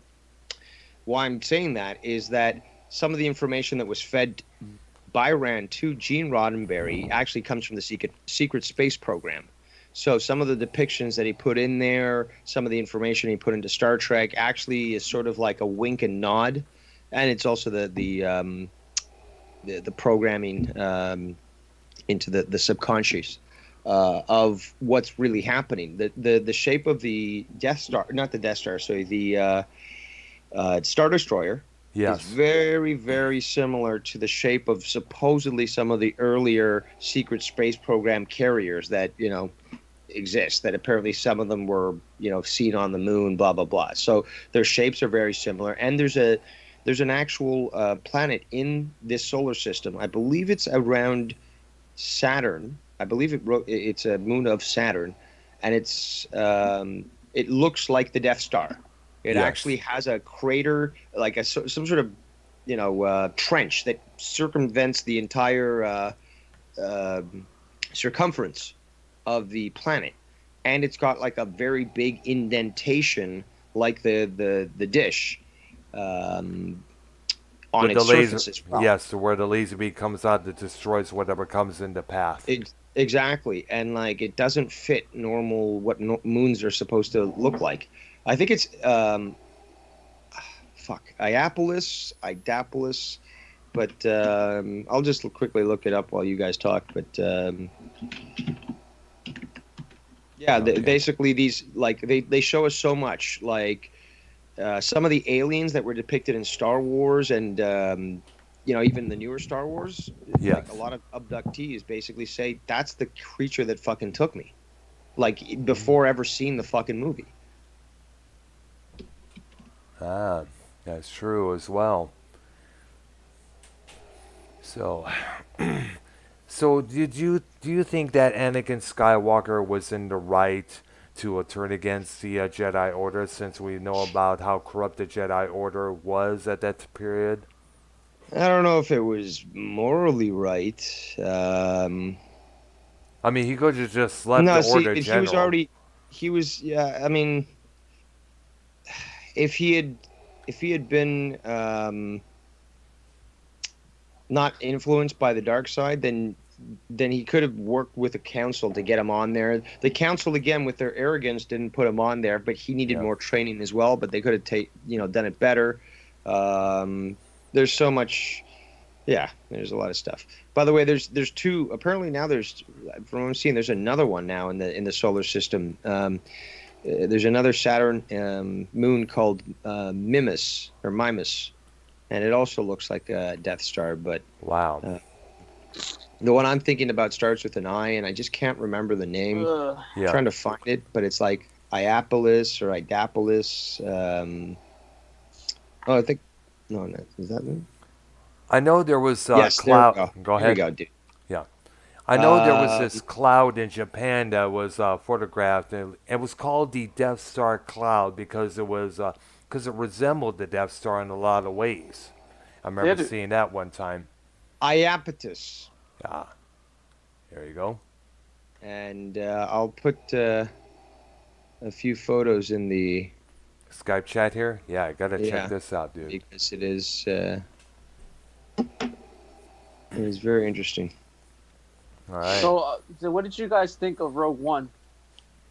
why I'm saying that is that some of the information that was fed by Rand to Gene Roddenberry actually comes from the secret space program. So some of the depictions that he put in there, some of the information he put into Star Trek actually is sort of like a wink and nod. And it's also the programming into the subconscious of what's really happening. The shape of the Death Star, not the Death Star, sorry, the Star Destroyer Yes. is very, very similar to the shape of supposedly some of the earlier secret space program carriers that, exist, that apparently some of them were, seen on the moon, blah, blah, blah. So their shapes are very similar. And there's an actual planet in this solar system. I believe it's around Saturn. I believe it's a moon of Saturn. And it looks like the Death Star. It Yes. actually has a crater, like some sort of, trench that circumvents the entire circumference of the planet, and it's got like a very big indentation, like the dish. on With the its laser, surface as well. yes, to where the laser beam comes out that destroys whatever comes in the path. Exactly, and like it doesn't fit normal what moons are supposed to look like. I think it's fuck Iapolis, but I'll just quickly look it up while you guys talk. But yeah, Okay. basically these like they show us so much like some of the aliens that were depicted in Star Wars and even the newer Star Wars, Yes. like a lot of abductees basically say that's the creature that fucking took me, like before ever seeing the fucking movie. Ah, that's true as well. So, so do you think that Anakin Skywalker was in the right to turn against the Jedi Order, since we know about how corrupt the Jedi Order was at that period? I don't know if it was morally right. I mean, he could have just left the No, see, Order he was General. already, he was, yeah. I mean, if he had, if he had been not influenced by the dark side, then he could have worked with the council to get him on there. The council, again, with their arrogance, didn't put him on there, but he needed Yeah. more training as well. But they could have done it better. There's so much. Yeah, there's a lot of stuff. By the way, there's two. Apparently now there's, from what I'm seeing, there's another one now in the solar system. There's another Saturn moon called Mimas, and it also looks like a Death Star. But Wow. the one I'm thinking about starts with an I, and I just can't remember the name. Ugh. I'm Yeah. trying to find it, but it's like Iapolis or Idapolis. Oh, I think no, is that it? I know there was Yes, there we cloud. go. Go Here we ahead. go, dude. Yeah. I know there was Um, this cloud in Japan that was photographed, and it was called the Death Star cloud because it resembled the Death Star in a lot of ways. I remember Did it? seeing that one time. Iapetus. Yeah, there you go. And I'll put a few photos in the Skype chat here. Yeah, I gotta Yeah. check this out, dude. because it is very interesting. All right. So what did you guys think of Rogue One?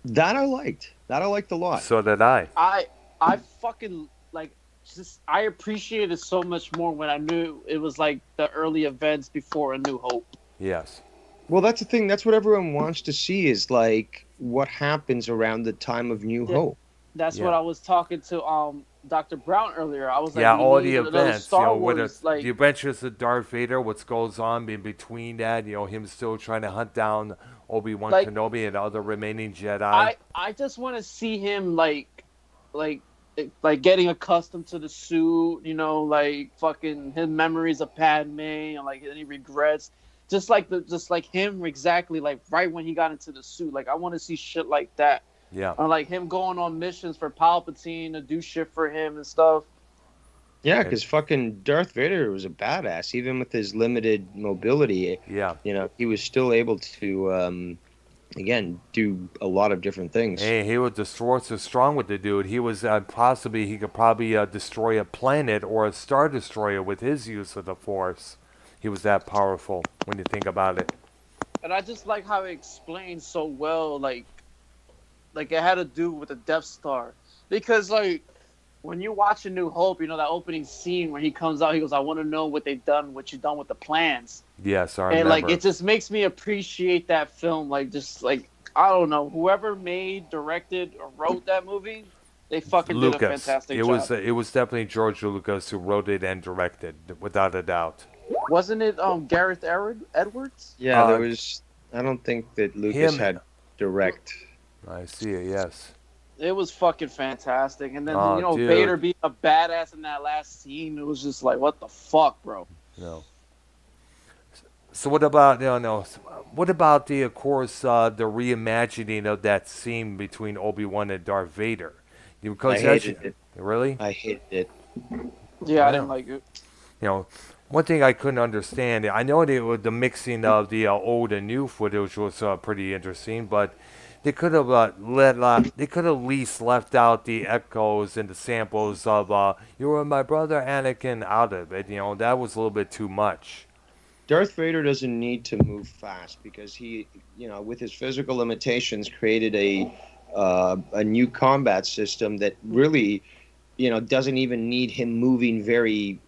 That I liked. That I liked a lot. So did I. I fucking like just I appreciated it so much more when I knew it was like the early events before A New Hope. Yes. Well, that's the thing. That's what everyone wants to see is like what happens around the time of New Yeah. Hope. That's Yeah. what I was talking to Dr. Brown earlier. I was like, Yeah, we all need the another events, Star with Wars, like the adventures of Darth Vader, what goes on in between that, him still trying to hunt down Obi-Wan Like, Kenobi and the other remaining Jedi. I just want to see him like getting accustomed to the suit, like fucking his memories of Padme and like any regrets. Just like him exactly like right when he got into the suit. Like I want to see shit like that. Yeah. Or like him going on missions for Palpatine to do shit for him and stuff. Yeah, because fucking Darth Vader was a badass, even with his limited mobility. Yeah. He was still able to, again, do a lot of different things. Hey, he was so strong with the dude. He was he could probably destroy a planet or a star destroyer with his use of the Force. He was that powerful when you think about it. And I just like how it explains so well, like it had to do with the Death Star. Because like when you watch A New Hope, that opening scene where he comes out, he goes, "I want to know what they've done, what you've done with the plans." Yes, I And remember. like it just makes me appreciate that film. Like just like I don't know, whoever made, directed, or wrote that movie, they fucking did a Lucas. fantastic It job. was definitely George Lucas who wrote it and directed, without a doubt. Wasn't it Gareth Edwards? Yeah, Uh, there was. I don't think that Lucas him- had direct. I see it. Yes. It was fucking fantastic. And then Oh, dude. Vader being a badass in that last scene, it was just like, what the fuck, bro? No. So what about what about the of course the reimagining of that scene between Obi-Wan and Darth Vader? Because I that's- hated it. Really? I hated it. Yeah, I Wow. didn't like it. One thing I couldn't understand. I know the mixing of the old and new footage was pretty interesting, but they could have they could have at least left out the echoes and the samples of "You were my brother Anakin" out of it. You know, that was a little bit too much. Darth Vader doesn't need to move fast because he, with his physical limitations, created a new combat system that really, doesn't even need him moving very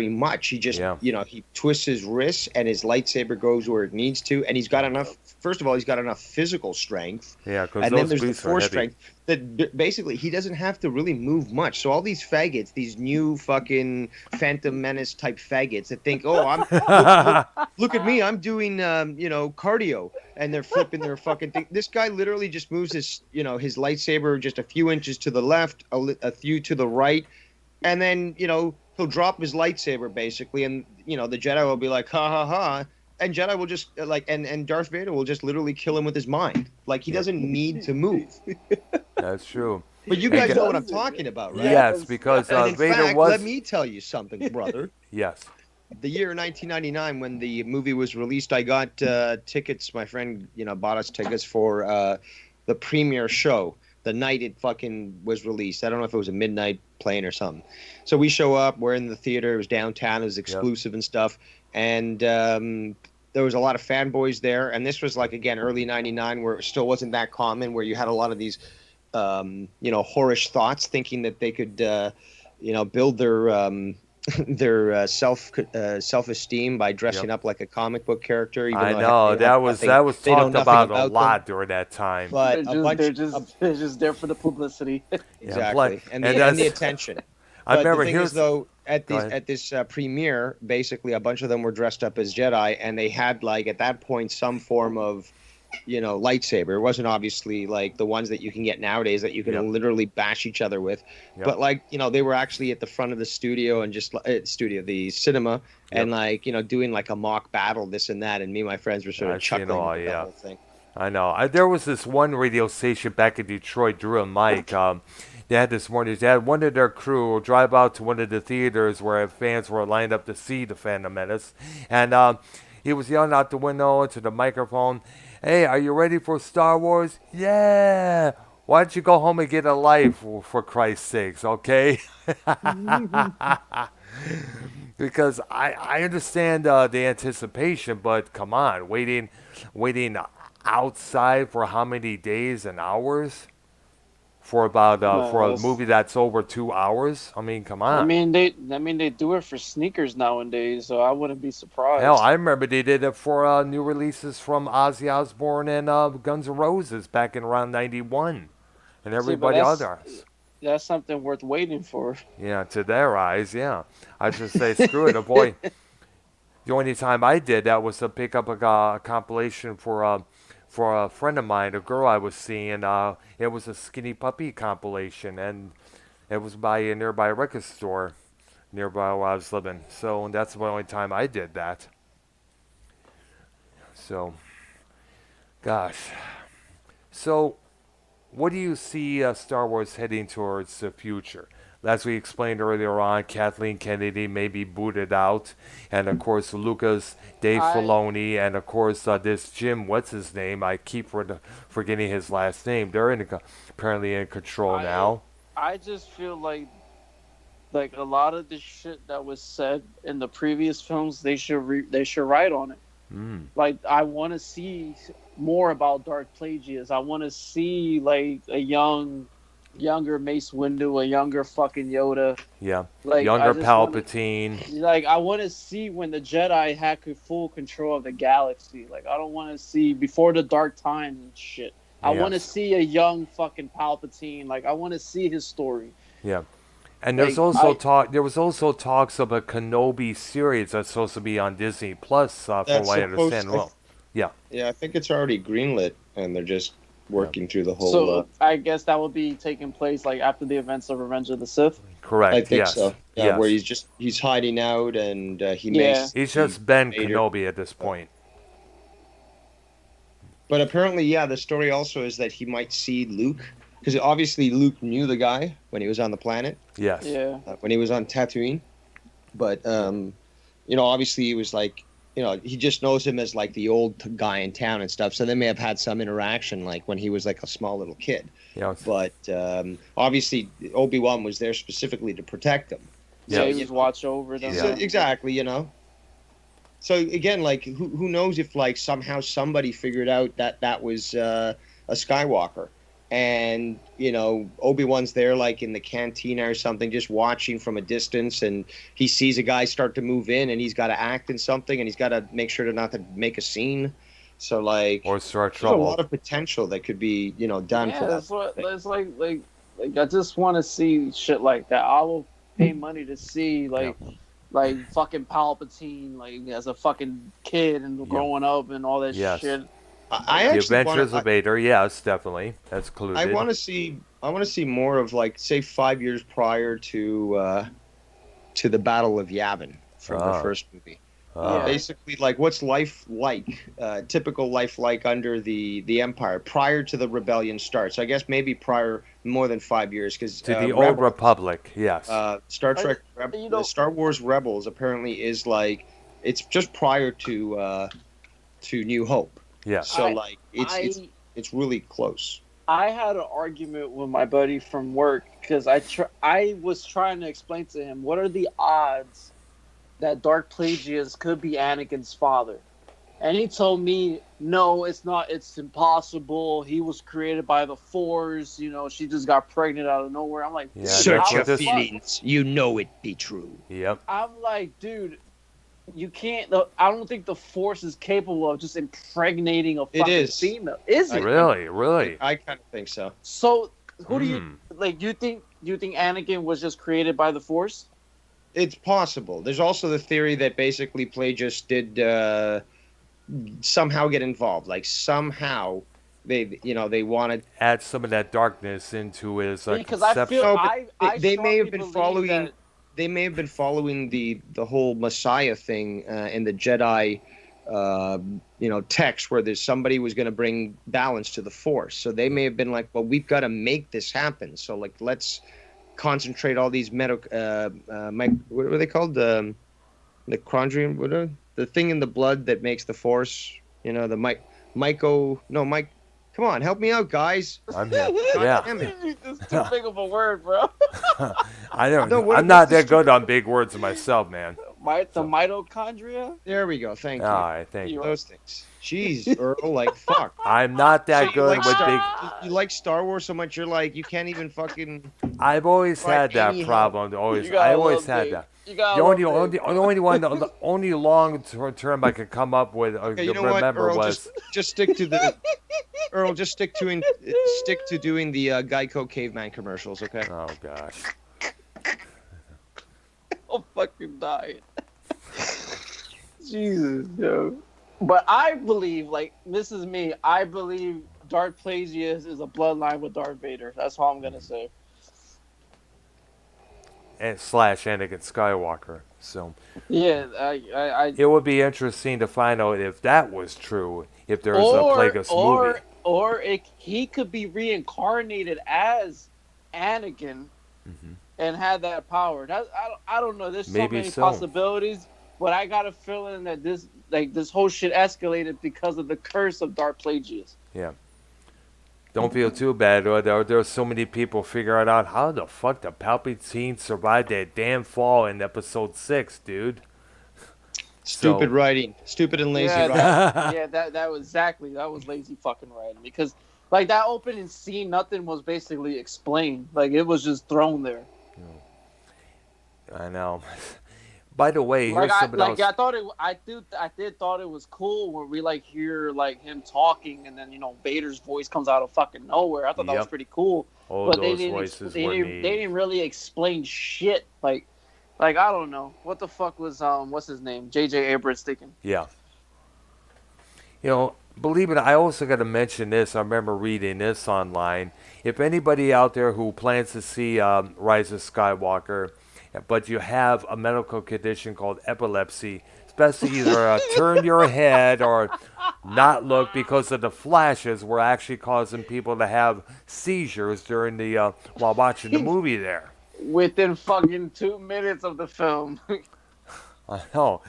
much. He just, Yeah, he twists his wrists and his lightsaber goes where it needs to. And he's got enough, first of all, he's got enough physical strength. yeah, because And then those there's the beasts are force heavy. strength that basically he doesn't have to really move much. So all these faggots, these new fucking Phantom Menace type faggots that think, oh, look at me, I'm doing, cardio. And they're flipping their fucking thing. This guy literally just moves his lightsaber just a few inches to the left, a few to the right, and then he'll drop his lightsaber basically, and the Jedi will be like ha ha ha, and Jedi will just and Darth Vader will just literally kill him with his mind. Like he doesn't need to move. That's true. But you guys know what I'm talking about, right? Yes, because And in Vader fact, was let me tell you something, brother. yes. The year 1999, when the movie was released, I got tickets. My friend, bought us tickets for the premiere show the night it fucking was released. I don't know if it was a midnight plane or something. So we show up. We're in the theater. It was downtown. It was exclusive and stuff. And there was a lot of fanboys there. And this was again, early 99, where it still wasn't that common, where you had a lot of these, whorish thoughts, thinking that they could, build their self-esteem by dressing up like a comic book character. Even I though know that was they know talked nothing about a about lot during that time. But they're just there for the publicity. exactly, and the attention. I But the remember thing here's is, though, at Go ahead. this premiere, basically a bunch of them were dressed up as Jedi, and they had at that point some form of lightsaber. It wasn't obviously like the ones that you can get nowadays that you can literally bash each other with. Yep. But they were actually at the front of the studio and just the cinema, and doing a mock battle, this and that. And me and my friends were sort of chuckling at the whole thing. I know. There was this one radio station back in Detroit, Drew and Mike. They had this morning. They had one of their crew drive out to one of the theaters where fans were lined up to see the Phantom Menace, and he was yelling out the window into the microphone, "Hey, are you ready for Star Wars? Yeah. Why don't you go home and get a life, for Christ's sakes, okay?" Because I understand the anticipation, but come on, waiting outside for how many days and hours for for a movie that's over 2 hours? I mean, come on. They do it for sneakers nowadays, so I wouldn't be surprised. Hell, I remember they did it for new releases from Ozzy Osbourne and Guns N' Roses back in around '91, and everybody others. That's something worth waiting for. Yeah, to their eyes, yeah. I just say screw it, boy. The only time I did that was to pick up a compilation for a friend of mine, a girl I was seeing. It was a Skinny Puppy compilation, and it was by a nearby record store nearby where I was living. So that's the only time I did that. So, gosh. So, what do you see Star Wars heading towards the future? As we explained earlier on, Kathleen Kennedy may be booted out, and of course Lucas, Dave Filoni, and of course this Jim, what's his name? I keep forgetting his last name. They're apparently in control now. I just feel like a lot of the shit that was said in the previous films, they should write on it. Like, I want to see more about Darth Plagueis. I want to see a younger Mace Windu, a younger fucking Yoda. Yeah. Younger Palpatine. I want to see when the Jedi had full control of the galaxy. I don't want to see before the Dark Times and shit. I want to see a young fucking Palpatine. I want to see his story. Yeah. And there's also talk. There was also talks of a Kenobi series that's supposed to be on Disney Plus, from what I understand. Yeah. Yeah, I think it's already greenlit, and they're just working through the whole. So I guess that would be taking place after the events of Revenge of the Sith. Correct. I think yes. so. Yeah, yes. where he's hiding out, and he's just Ben Kenobi at this point. But apparently, the story also is that he might see Luke, because obviously Luke knew the guy when he was on the planet. Yes. Yeah. When he was on Tatooine, but obviously he was he just knows him as like the old guy in town and stuff. So they may have had some interaction like when he was like a small little kid. Yeah. But obviously Obi-Wan was there specifically to protect them. Yeah, So, he was watch over them. So, exactly, So again, like who knows if like somehow somebody figured out that was a Skywalker, and Obi-Wan's there like in the cantina or something, just watching from a distance, and he sees a guy start to move in, and he's got to act in something, and he's got to make sure to not to make a scene. So like, Or start there's trouble. a lot of potential that could be done for that. It's like I just want to see shit like that. I will pay money to see like fucking Palpatine, like as a fucking kid and growing up and all that shit. I The actually Adventures of Vader, yes, definitely. That's included. I want to see more of like say 5 years prior to the Battle of Yavin from the first movie. Basically, like what's life like, typical life like under the Empire prior to the rebellion starts. I guess maybe prior more than 5 years because to the Old Republic, yes. Star Trek, the Star Wars Rebels apparently is like it's just prior to New Hope. Yeah. So it's really close. I had an argument with my buddy from work because I was trying to explain to him what are the odds that Dark Plagueis could be Anakin's father, and he told me no, it's not. It's impossible. He was created by the Force. She just got pregnant out of nowhere. I'm like, search your feelings. It be true. Yep. I'm like, dude. You can't. I don't think the Force is capable of just impregnating a fucking female. Is it really? I kind of think so. So, who do you like? You think Anakin was just created by the Force? It's possible. There's also the theory that basically Plagueis did somehow get involved. Like somehow they wanted add some of that darkness into his because I feel they may have been following. They may have been following the whole Messiah thing in the Jedi, text where there's somebody was going to bring balance to the Force. So they may have been like, well, we've got to make this happen. So like, let's concentrate all these what are they called? The chondrium, the thing in the blood that makes the Force. Mike. Come on, help me out, guys. I'm here. Yeah. It's too big of a word, bro. I don't. I'm not that good on big words myself, man. The mitochondria. There we go. Thank you. All right, thank you. Those things. Jeez, Earl, like fuck. I'm not that good with big. You like Star Wars so much, you're like you can't even fucking. I've always had that problem. I always had that. The only long term I could come up with remember Earl, was just stick to the Earl. Just stick to doing the Geico caveman commercials, okay? Oh gosh. I'm fucking dying. Jesus, yo. But I believe, like, this is me. I believe Darth Plagueis is a bloodline with Darth Vader. That's all I'm gonna say. And / Anakin Skywalker. So yeah, I it would be interesting to find out if that was true. If there was a Plagueis movie, or he could be reincarnated as Anakin and had that power. I don't know. There's so many possibilities, but I got a feeling that this whole shit escalated because of the curse of Darth Plagueis. Yeah. Don't feel too bad. There are so many people figuring out how the fuck the Palpatine survived that damn fall in Episode 6, dude. Stupid writing, stupid and lazy writing. Yeah, that was lazy fucking writing because like that opening scene, nothing was basically explained. Like it was just thrown there. I know. By the way, here's something else. I did thought it was cool when we like hear like him talking and then Vader's voice comes out of fucking nowhere. I thought that was pretty cool. But they didn't really explain shit. Like I don't know what the fuck was what's his name J.J. Abrams thinking. Yeah. Believe it, I also got to mention this. I remember reading this online. If anybody out there who plans to see Rise of Skywalker, but you have a medical condition called epilepsy, especially either turn your head or not look because of the flashes were actually causing people to have seizures during the while watching the movie there. Within fucking 2 minutes of the film. I know.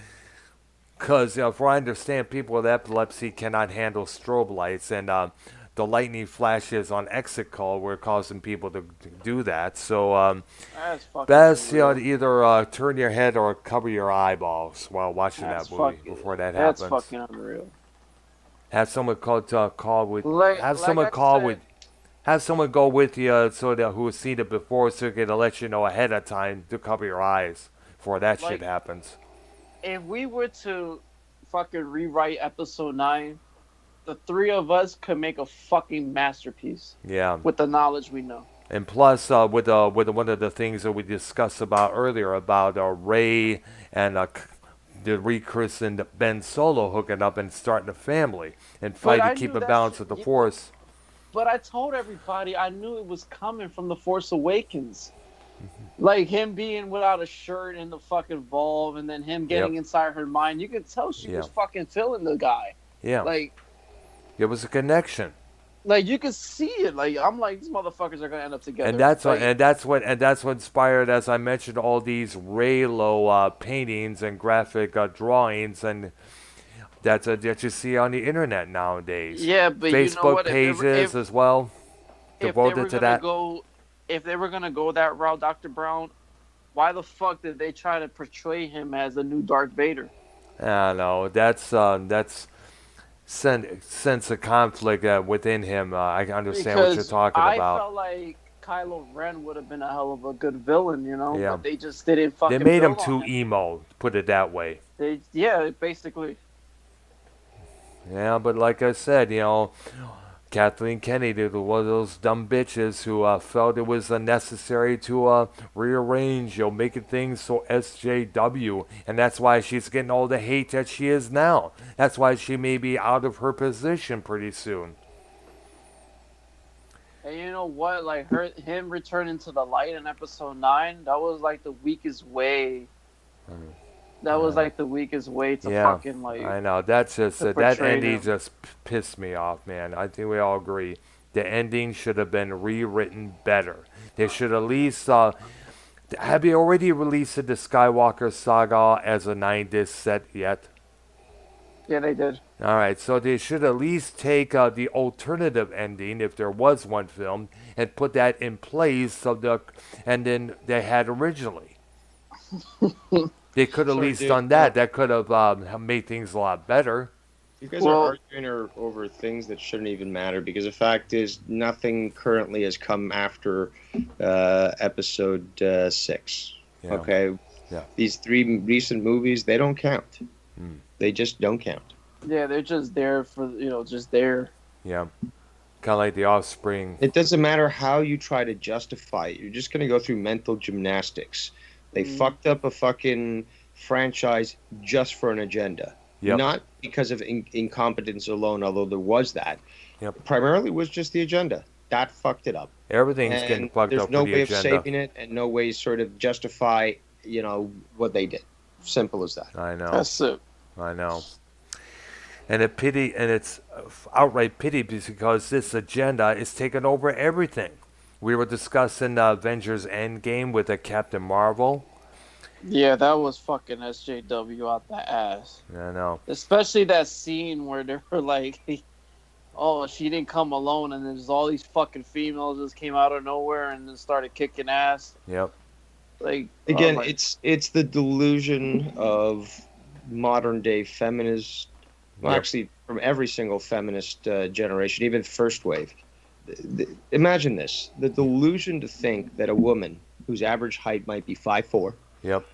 Because from what I understand, people with epilepsy cannot handle strobe lights, and the lightning flashes on exit call were causing people to do that. So That's fucking best to unreal. either turn your head or cover your eyeballs while watching that movie before that That's happens. fucking unreal. Have someone call with have Like someone I call said, with have someone go with you so that who has seen it before so they can let you know ahead of time to cover your eyes before that shit like happens. if we were to fucking rewrite episode 9, the three of us could make a fucking masterpiece Yeah. with the knowledge we know. And plus, with one of the things that we discussed about earlier about Ray and the rechristened Ben Solo hooking up and starting a family and But fight to I keep knew a that balance shit. of the Force. But I told everybody I knew it was coming from the Force Awakens. Like him being without a shirt in the fucking Volve, and then him Yep. getting inside her mind. You could tell she Yeah. was fucking feeling the guy. Yeah. Like It was a connection. you could see it. Like I'm like, these motherfuckers are gonna end up together. And that's what, like, that's what inspired, as I mentioned, all these Raylo paintings and graphic drawings and that you see on the internet nowadays. yeah, but you know Facebook what? pages as well If they devoted were to gonna that. go, if they were gonna go that route, Dr. Brown, why the fuck did they try to portray him as the new Darth Vader? I don't know. That's sense of conflict within him. I understand what you're Because talking I about. felt like Kylo Ren would have been a hell of a good villain, you know, Yeah. but they just didn't They fucking made him build on too him. emo, put it that way. Yeah, basically. Yeah, but like I said, Kathleen Kennedy was one of those dumb bitches who felt it was necessary to rearrange, making things so SJW, and that's why she's getting all the hate that she is now. That's why she may be out of her position pretty soon. And you know what? Like him returning to the light in episode 9, that was like the weakest way. That was like the weakest way to Yeah, fucking like I know. That's just to that portray ending him. just pissed me off, man. I think we all agree. The ending should have been rewritten better. They should at least have you already released the Skywalker Saga as a 9-disc set yet? Yeah, they did. All right, so they should at least take the alternative ending, if there was one film, and put that in place and then they had originally. They could have at Sorry, least dude, done that. That could have made things a lot better. You guys Well- are arguing over things that shouldn't even matter because the fact is nothing currently has come after episode 6. Yeah. Okay? Yeah. These 3 recent movies, they don't count. They just don't count. Yeah, they're just there for just there. Yeah. Kind of like The Offspring. It doesn't matter how you try to justify it. You're just going to go through mental gymnastics. They fucked up a fucking franchise just for an agenda. Yep. Not because of incompetence alone, although there was that. Yep. Primarily was just the agenda. That fucked it up. Everything's And getting fucked there's up no with the way of agenda. saving it and no way sort of justify, what they did. Simple as that. I know. That's it. I know. And it's outright pity because this agenda is taking over everything. We were discussing Avengers Endgame with Captain Marvel. Yeah, that was fucking SJW out the ass. I know. Especially that scene where they were like, "Oh, she didn't come alone," and there's all these fucking females just came out of nowhere and then started kicking ass. Yep. Like Again, oh my- it's the delusion of modern day feminists. Well, Yep. actually, from every single feminist generation, even first wave. Imagine this: the delusion to think that a woman whose average height might be 5'4" Yep.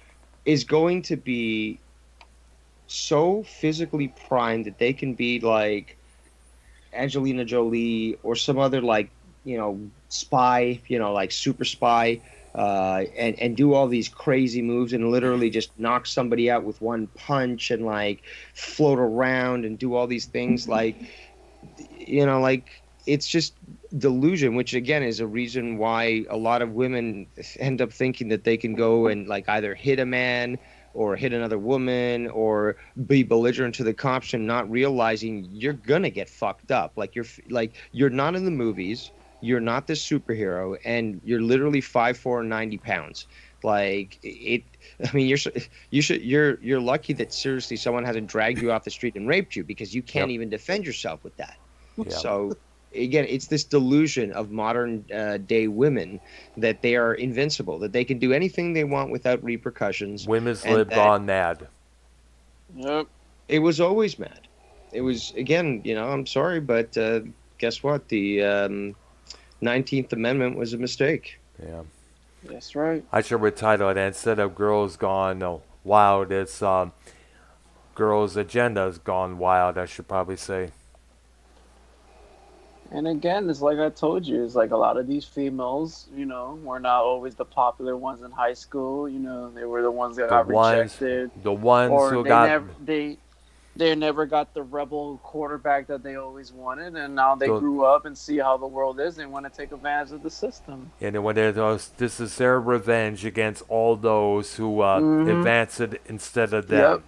is going to be so physically primed that they can be like Angelina Jolie or some other spy, like super spy, and do all these crazy moves and literally just knock somebody out with one punch and like float around and do all these things it's just delusion, which again is a reason why a lot of women end up thinking that they can go and like either hit a man or hit another woman or be belligerent to the cops and not realizing you're gonna get fucked up. You're not in the movies, you're not this superhero, and you're literally 5'4" and 90 pounds. Like it. I mean, you're lucky that seriously someone hasn't dragged you off the street and raped you because you can't Yep. even defend yourself with that. Yeah. So again, it's this delusion of modern day women that they are invincible, that they can do anything they want without repercussions, Women's and lib that gone mad. Yep. it was always mad. It was again, I'm sorry, but guess what? The 19th Amendment was a mistake. Yeah. That's right. I should retitle it instead of girls gone wild. It's girls' agenda's gone wild. I should probably say. And again, it's like I told you, it's like a lot of these females, were not always the popular ones in high school. They were the ones that The got ones, rejected, the ones or who got they never got the rebel quarterback that they always wanted, and now they the, grew up and see how the world is. They want to take advantage of the system. and then when this is their revenge against all those who Hmm. advance it instead of Yep.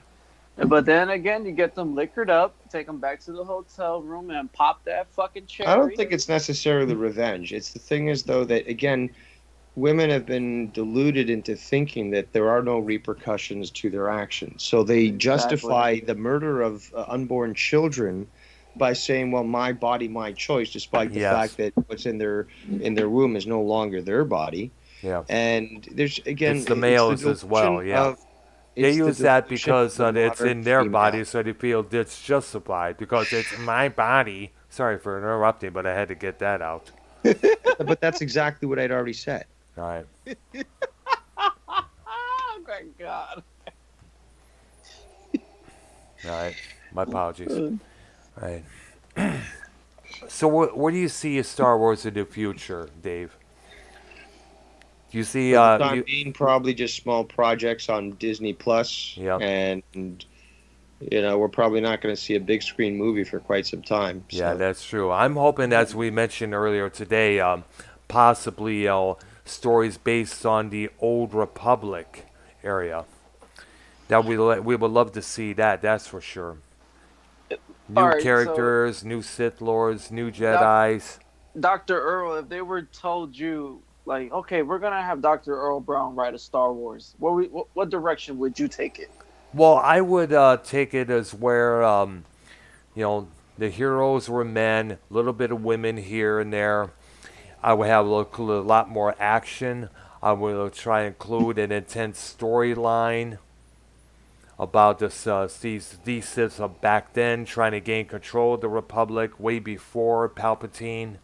them. But then again, you get them liquored up, take them back to the hotel room, and pop that fucking I don't cherry. think it's necessarily revenge. It's the thing is though that again, women have been deluded into thinking that there are no repercussions to their actions. So they justify the murder of unborn children by saying, "Well, my body, my choice," despite the Yes. fact that what's in their womb is no longer their body. Yeah. And there's again, It's the males as well, delusion yeah. They it's the use that delusion because of the it's modern in their female. body, so they feel it's justified because it's my body. Sorry for interrupting, but I had to get that out. But that's exactly what I'd already said. All right. Oh my god. All right. My apologies. All right. So where do you see Star Wars in the future, Dave? Do you see? For the time being, probably just small projects on Disney Plus, Yep. and we're probably not going to see a big screen movie for quite some time. Yeah, So. that's true. I'm hoping, as we mentioned earlier today, possibly stories based on the Old Republic area. That we would love to see that. That's for sure. New All right, characters, new Sith Lords, new Doc, Jedi's. Dr. Earl, if they were told you, like, okay, we're gonna have Dr. Earl Brown write a Star Wars, what direction would you take it? Well, I would take it as where the heroes were men, a little bit of women here and there. I would have a lot more action. I would try and include an intense storyline about these Siths of back then trying to gain control of the Republic way before Palpatine.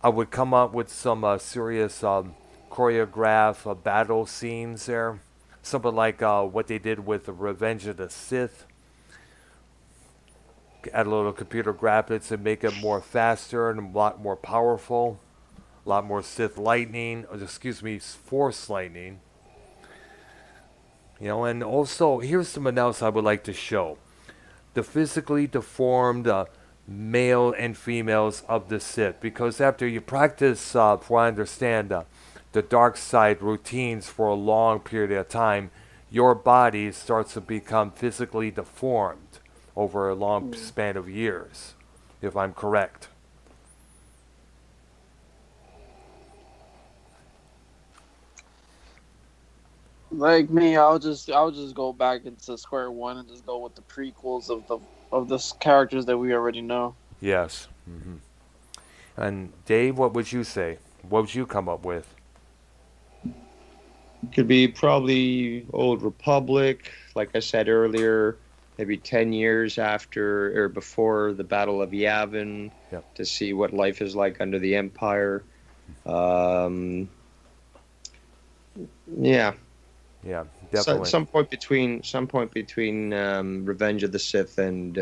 I would come up with some serious choreographed battle scenes there. Something like what they did with the Revenge of the Sith. Add a little computer graphics and make it more faster and a lot more powerful. A lot more Sith lightning, Force lightning. And also, here's something else I would like to show. The physically deformed male and females of the Sith. Because after you practice, from what I understand, the dark side routines for a long period of time, your body starts to become physically deformed over a long span of years, if I'm correct. Like me, I'll just go back into square one and just go with the prequels of the characters that we already know. Yes. And Dave, what would you say? What would you come up with? Could be probably Old Republic, like I said earlier, maybe 10 years after or before the Battle of Yavin, Yep. to see what life is like under the Empire. Yeah, Yeah, definitely. some point between Revenge of the Sith and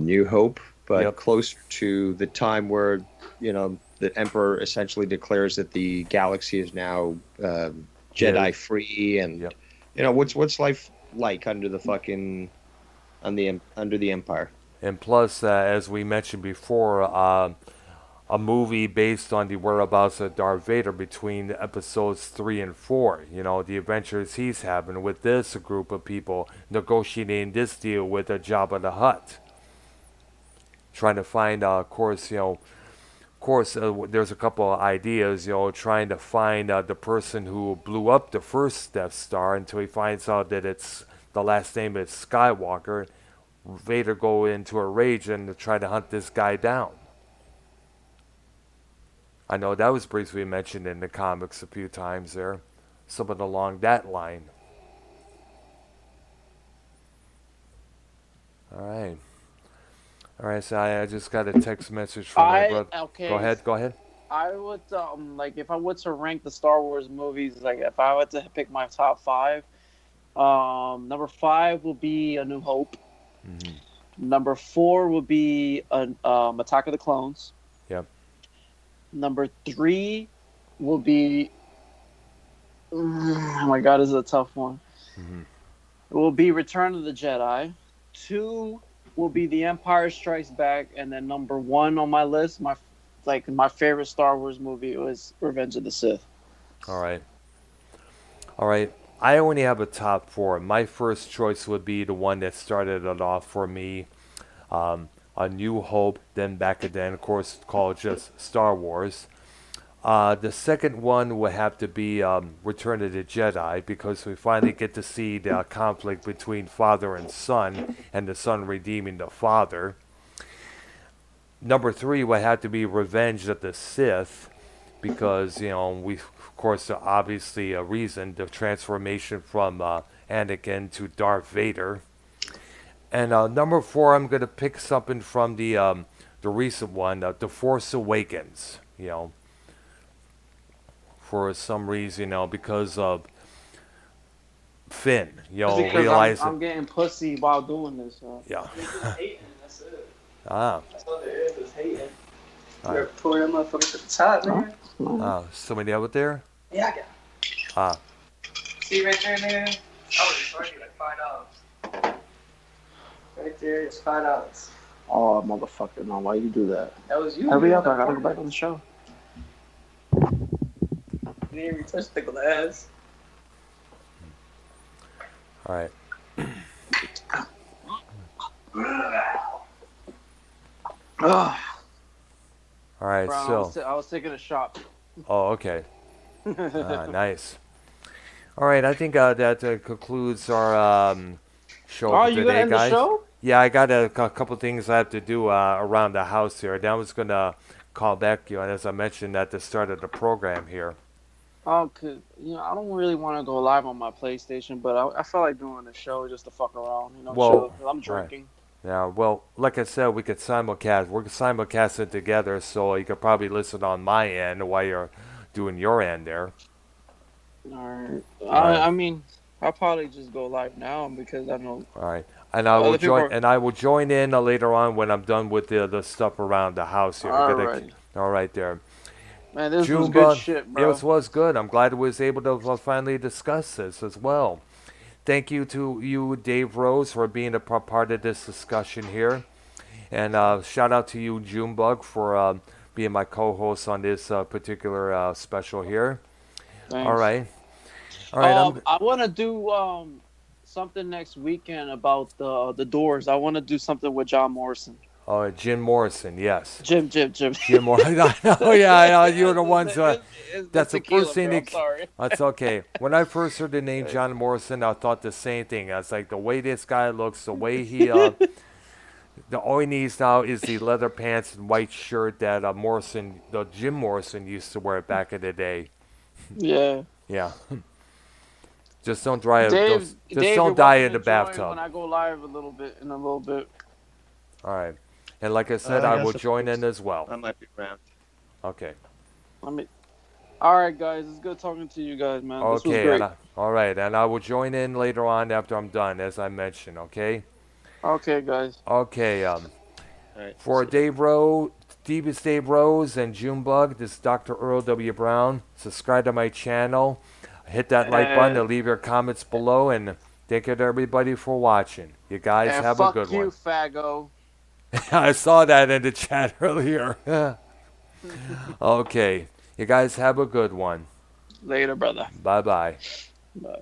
New Hope, but Yep. closer to the time where the Emperor essentially declares that the galaxy is now Jedi free, and Yep. what's life like under the fucking under the Empire. And plus, as we mentioned before, a movie based on the whereabouts of Darth Vader between episodes 3 and 4. The adventures he's having with this group of people negotiating this deal with Jabba the Hutt. Trying to find, of course, course, there's a couple of ideas, trying to find the person who blew up the first Death Star until he finds out that it's the last name is Skywalker. Vader go into a rage and to try to hunt this guy down. I know that was briefly mentioned in the comics a few times there. Something along that line. All right. All right, so I just got a text message from my brother. Okay. Go ahead. I would like if I were to rank the Star Wars movies, like if I were to pick my top five, number 5 will be A New Hope. Mm-hmm. Number 4 will be Attack of the Clones. Yep. Number 3 will be. Oh my God, this is a tough one. Mm-hmm. It will be Return of the Jedi. 2 will be The Empire Strikes Back, and then number 1 on my list, my favorite Star Wars movie was Revenge of the Sith. All right. I only have a top 4. My first choice would be the one that started it off for me, A New Hope. Then back then, of course, called just Star Wars. The second one would have to be Return of the Jedi, because we finally get to see the conflict between father and son, and the son redeeming the father. Number 3 would have to be Revenge of the Sith, because, we, of course, obviously a reason, the transformation from Anakin to Darth Vader. And number 4, I'm going to pick something from the recent one, The Force Awakens, for some reason, because of Finn, realizing. I'm getting pussy while doing this. Yeah. Hating, that's it. Ah. That's all it is hating. All You're right. pulling that motherfucker to the top, man. Somebody out there? Yeah, I got it. Ah. See right there, man? I was charging you like $5. Right there, it's $5. Oh, motherfucker, no, why you do that? That was you. Hurry up, I gotta go back on the show. You didn't even touch the glass. All right. Ugh. All right, Bro, so. I was taking a shot. Oh, okay. Nice. All right, I think that concludes our show for you today, gonna end guys. the show? Yeah, I got a couple things I have to do around the house here. Then I was gonna call back you, and as I mentioned at the start of the program here. Oh, cause I don't really want to go live on my PlayStation, but I feel like doing a show just to fuck around. Well, chill, 'cause I'm drinking. Yeah, well, like I said, we could simulcast. We're simulcasting together, so you could probably listen on my end while you're doing your end there. All right. Right. I mean, I'll probably just go live now because I know. All right, and I will join. And I will join in later on when I'm done with the stuff around the house here. All right. All right, there. Man, this was good shit, bro. It was good. I'm glad I was able to finally discuss this as well. Thank you to you, Dave Rose, for being a part of this discussion here. And shout out to you, Junebug, for being my co-host on this particular special here. Thanks. All right. I want to do something next weekend about the Doors. I want to do something with John Morrison. Oh, Jim Morrison, yes. Jim. Jim Morrison. Oh, yeah, you're the ones. That's the tequila, first thing. bro, I'm sorry. That's okay. When I first heard the name John Morrison, I thought the same thing. I was like, the way this guy looks, the way he, all he needs now is the leather pants and white shirt that Jim Morrison used to wear back in the day. Yeah. Yeah. Just don't dry. Dave, don't die in the bathtub. When I go live in a little bit. All right. And like I said, I will join in as well. I might be around. Okay. All right, guys. It's good talking to you guys, man. This was Okay. great. All right. And I will join in later on after I'm done, as I mentioned. Okay. Okay, guys. Okay. All right. For Dave Rose, and Junebug, this is Dr. Earl W. Brown. Subscribe to my channel. Hit that like button and leave your comments below. And thank you to everybody for watching. You guys have a good one. Fuck you, faggo. I saw that in the chat earlier. Okay. You guys have a good one. Later, brother. Bye-bye. Bye.